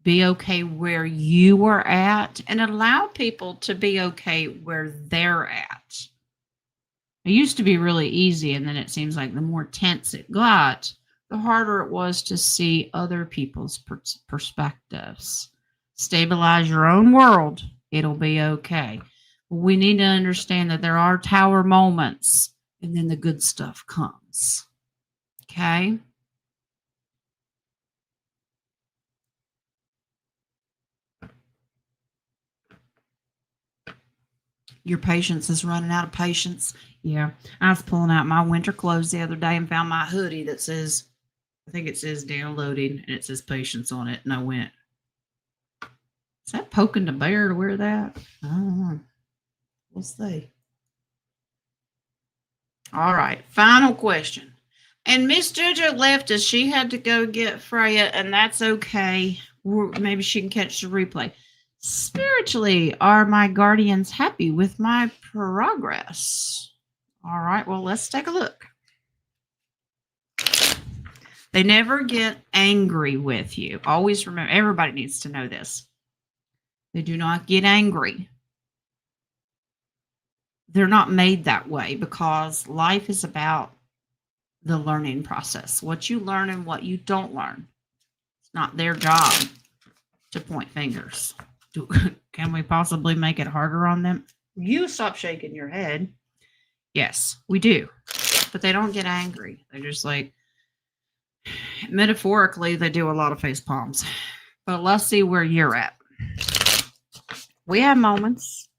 Be okay where you are at and allow people to be okay where they're at. It used to be really easy, and then it seems like the more tense it got, the harder it was to see other people's perspectives. Stabilize your own world. It'll be okay. We need to understand that there are tower moments, and then the good stuff comes. Okay? Your patience is running out of patience. Yeah. I was pulling out my winter clothes the other day and found my hoodie that says, I think it says downloading, and it says patience on it. And I went, is that poking the bear to wear that? I don't know. We'll see. All right. Final question. And Miss JoJo left us. She had to go get Freya, and that's okay. Maybe she can catch the replay. Spiritually, are my guardians happy with my progress? All right, well, let's take a look. They never get angry with you. Always remember, everybody needs to know this. They do not get angry. They're not made that way because life is about the learning process. What you learn and what you don't learn. It's not their job to point fingers. Can we possibly make it harder on them? You stop shaking your head. Yes, we do. but they don't get angry. They're just like, metaphorically, they do a lot of face palms. But let's see where you're at. We have moments.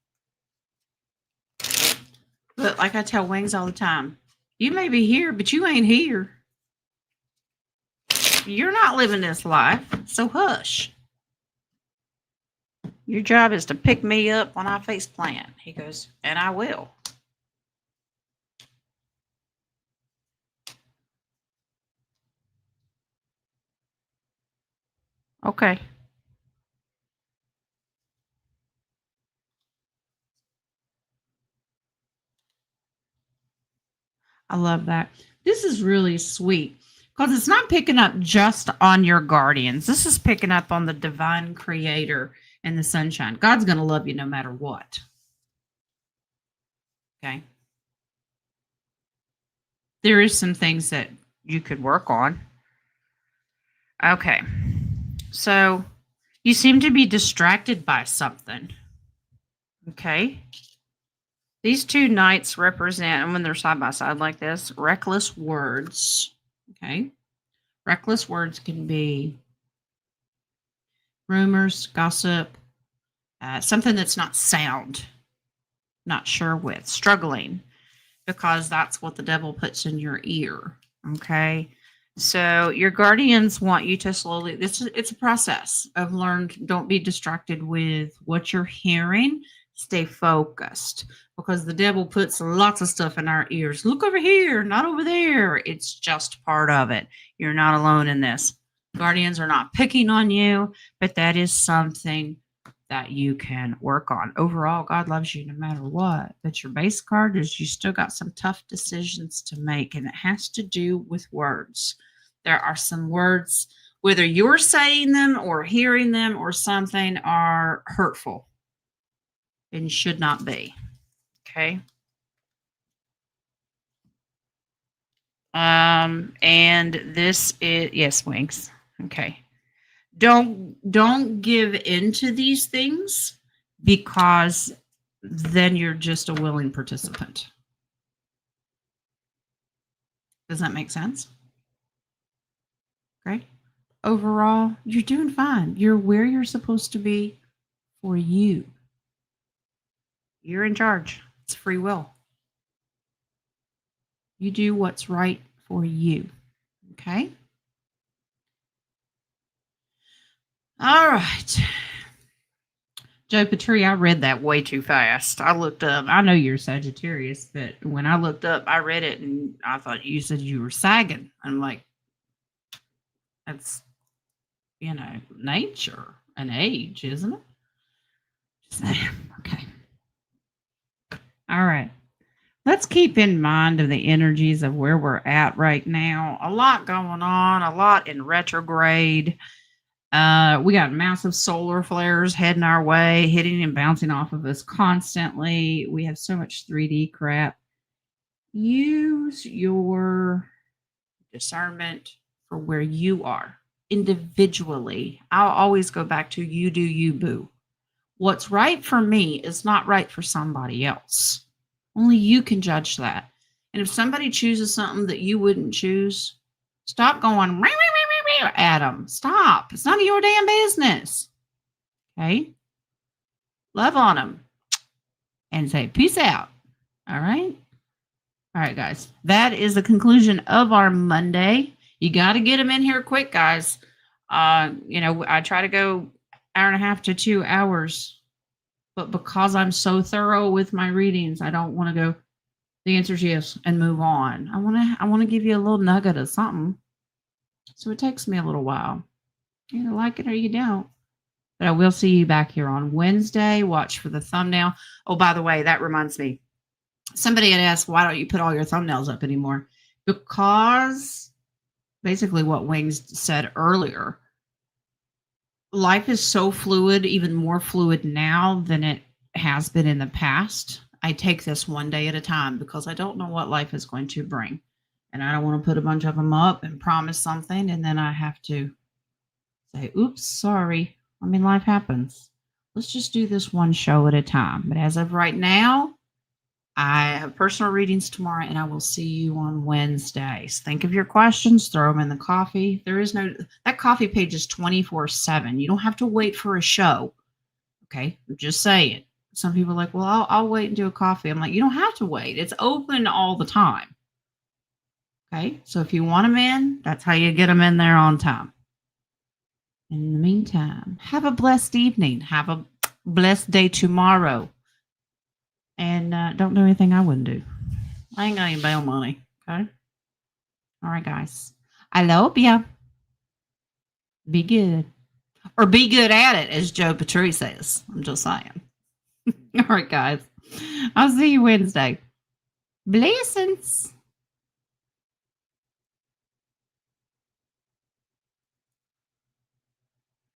But like I tell Wings all the time, you may be here, but you ain't here. You're not living this life, so hush. Your job is to pick me up when I face plant. He goes, and I will. Okay. I love that. This is really sweet because it's not picking up just on your guardians. This is picking up on the divine creator and the sunshine. God's going to love you no matter what. Okay. There is some things that you could work on. Okay. So you seem to be distracted by something. Okay. These two knights represent, and when they're side by side like this, reckless words. Okay. Reckless words can be rumors, gossip, something that's not sound, not sure with, struggling, because that's what the devil puts in your ear. Okay. So your guardians want you to slowly, it's a process of learned. Don't be distracted with what you're hearing. Stay focused because the devil puts lots of stuff in our ears. Look over here, not over there. It's just part of it. You're not alone in this. Guardians are not picking on you, but that is something that you can work on. Overall, God loves you no matter what. But your base card is you still got some tough decisions to make, and it has to do with words. There are some words, whether you're saying them or hearing them or something, are hurtful and should not be. Okay. And this is, yes, Wings. Okay. Don't give into these things because then you're just a willing participant. Does that make sense? Okay. Overall, you're doing fine. You're where you're supposed to be for you. You're in charge. It's free will. You do what's right for you. Okay? All right. Joe Petrie, I read that way too fast. I looked up. I know you're Sagittarius, but when I looked up, I read it and I thought you said you were sagging. I'm like, that's, nature, an age, isn't it? Just saying. Okay. All right. Let's keep in mind of the energies of where we're at right now. A lot going on, a lot in retrograde. We got massive solar flares heading our way, hitting and bouncing off of us constantly. We have so much 3D crap. Use your discernment for where you are individually. I'll always go back to you do you, boo. What's right for me is not right for somebody else. Only you can judge that. And if somebody chooses something that you wouldn't choose, stop going at them. Stop. It's none of your damn business. Okay? Love on them. And say, peace out. All right? All right, guys. That is the conclusion of our Monday. You got to get them in here quick, guys. I try to go hour and a half to 2 hours. But because I'm so thorough with my readings, I don't want to go, the answer is yes, and move on. I want to give you a little nugget of something. So it takes me a little while. You either like it or you don't. But I will see you back here on Wednesday. Watch for the thumbnail. Oh, by the way, that reminds me. Somebody had asked, why don't you put all your thumbnails up anymore? Because basically what Wings said earlier, life is so fluid, even more fluid now than it has been in the past. I take this one day at a time because I don't know what life is going to bring. And I don't want to put a bunch of them up and promise something. And then I have to say, oops, sorry. I mean, life happens. Let's just do this one show at a time. But as of right now, I have personal readings tomorrow, and I will see you on Wednesdays. Think of your questions, throw them in the coffee. There is no, that coffee page is 24/7. You don't have to wait for a show. Okay. I'm just saying. Some people are like, well, I'll wait and do a coffee. I'm like, you don't have to wait. It's open all the time. Okay. So if you want them in, that's how you get them in there on time. In the meantime, have a blessed evening. Have a blessed day tomorrow. And don't do anything I wouldn't do. I ain't got any bail money. Okay. All right, guys. I love ya. Be good. Or be good at it, as Joe Patrice says. I'm just saying. All right, guys. I'll see you Wednesday. Blessings.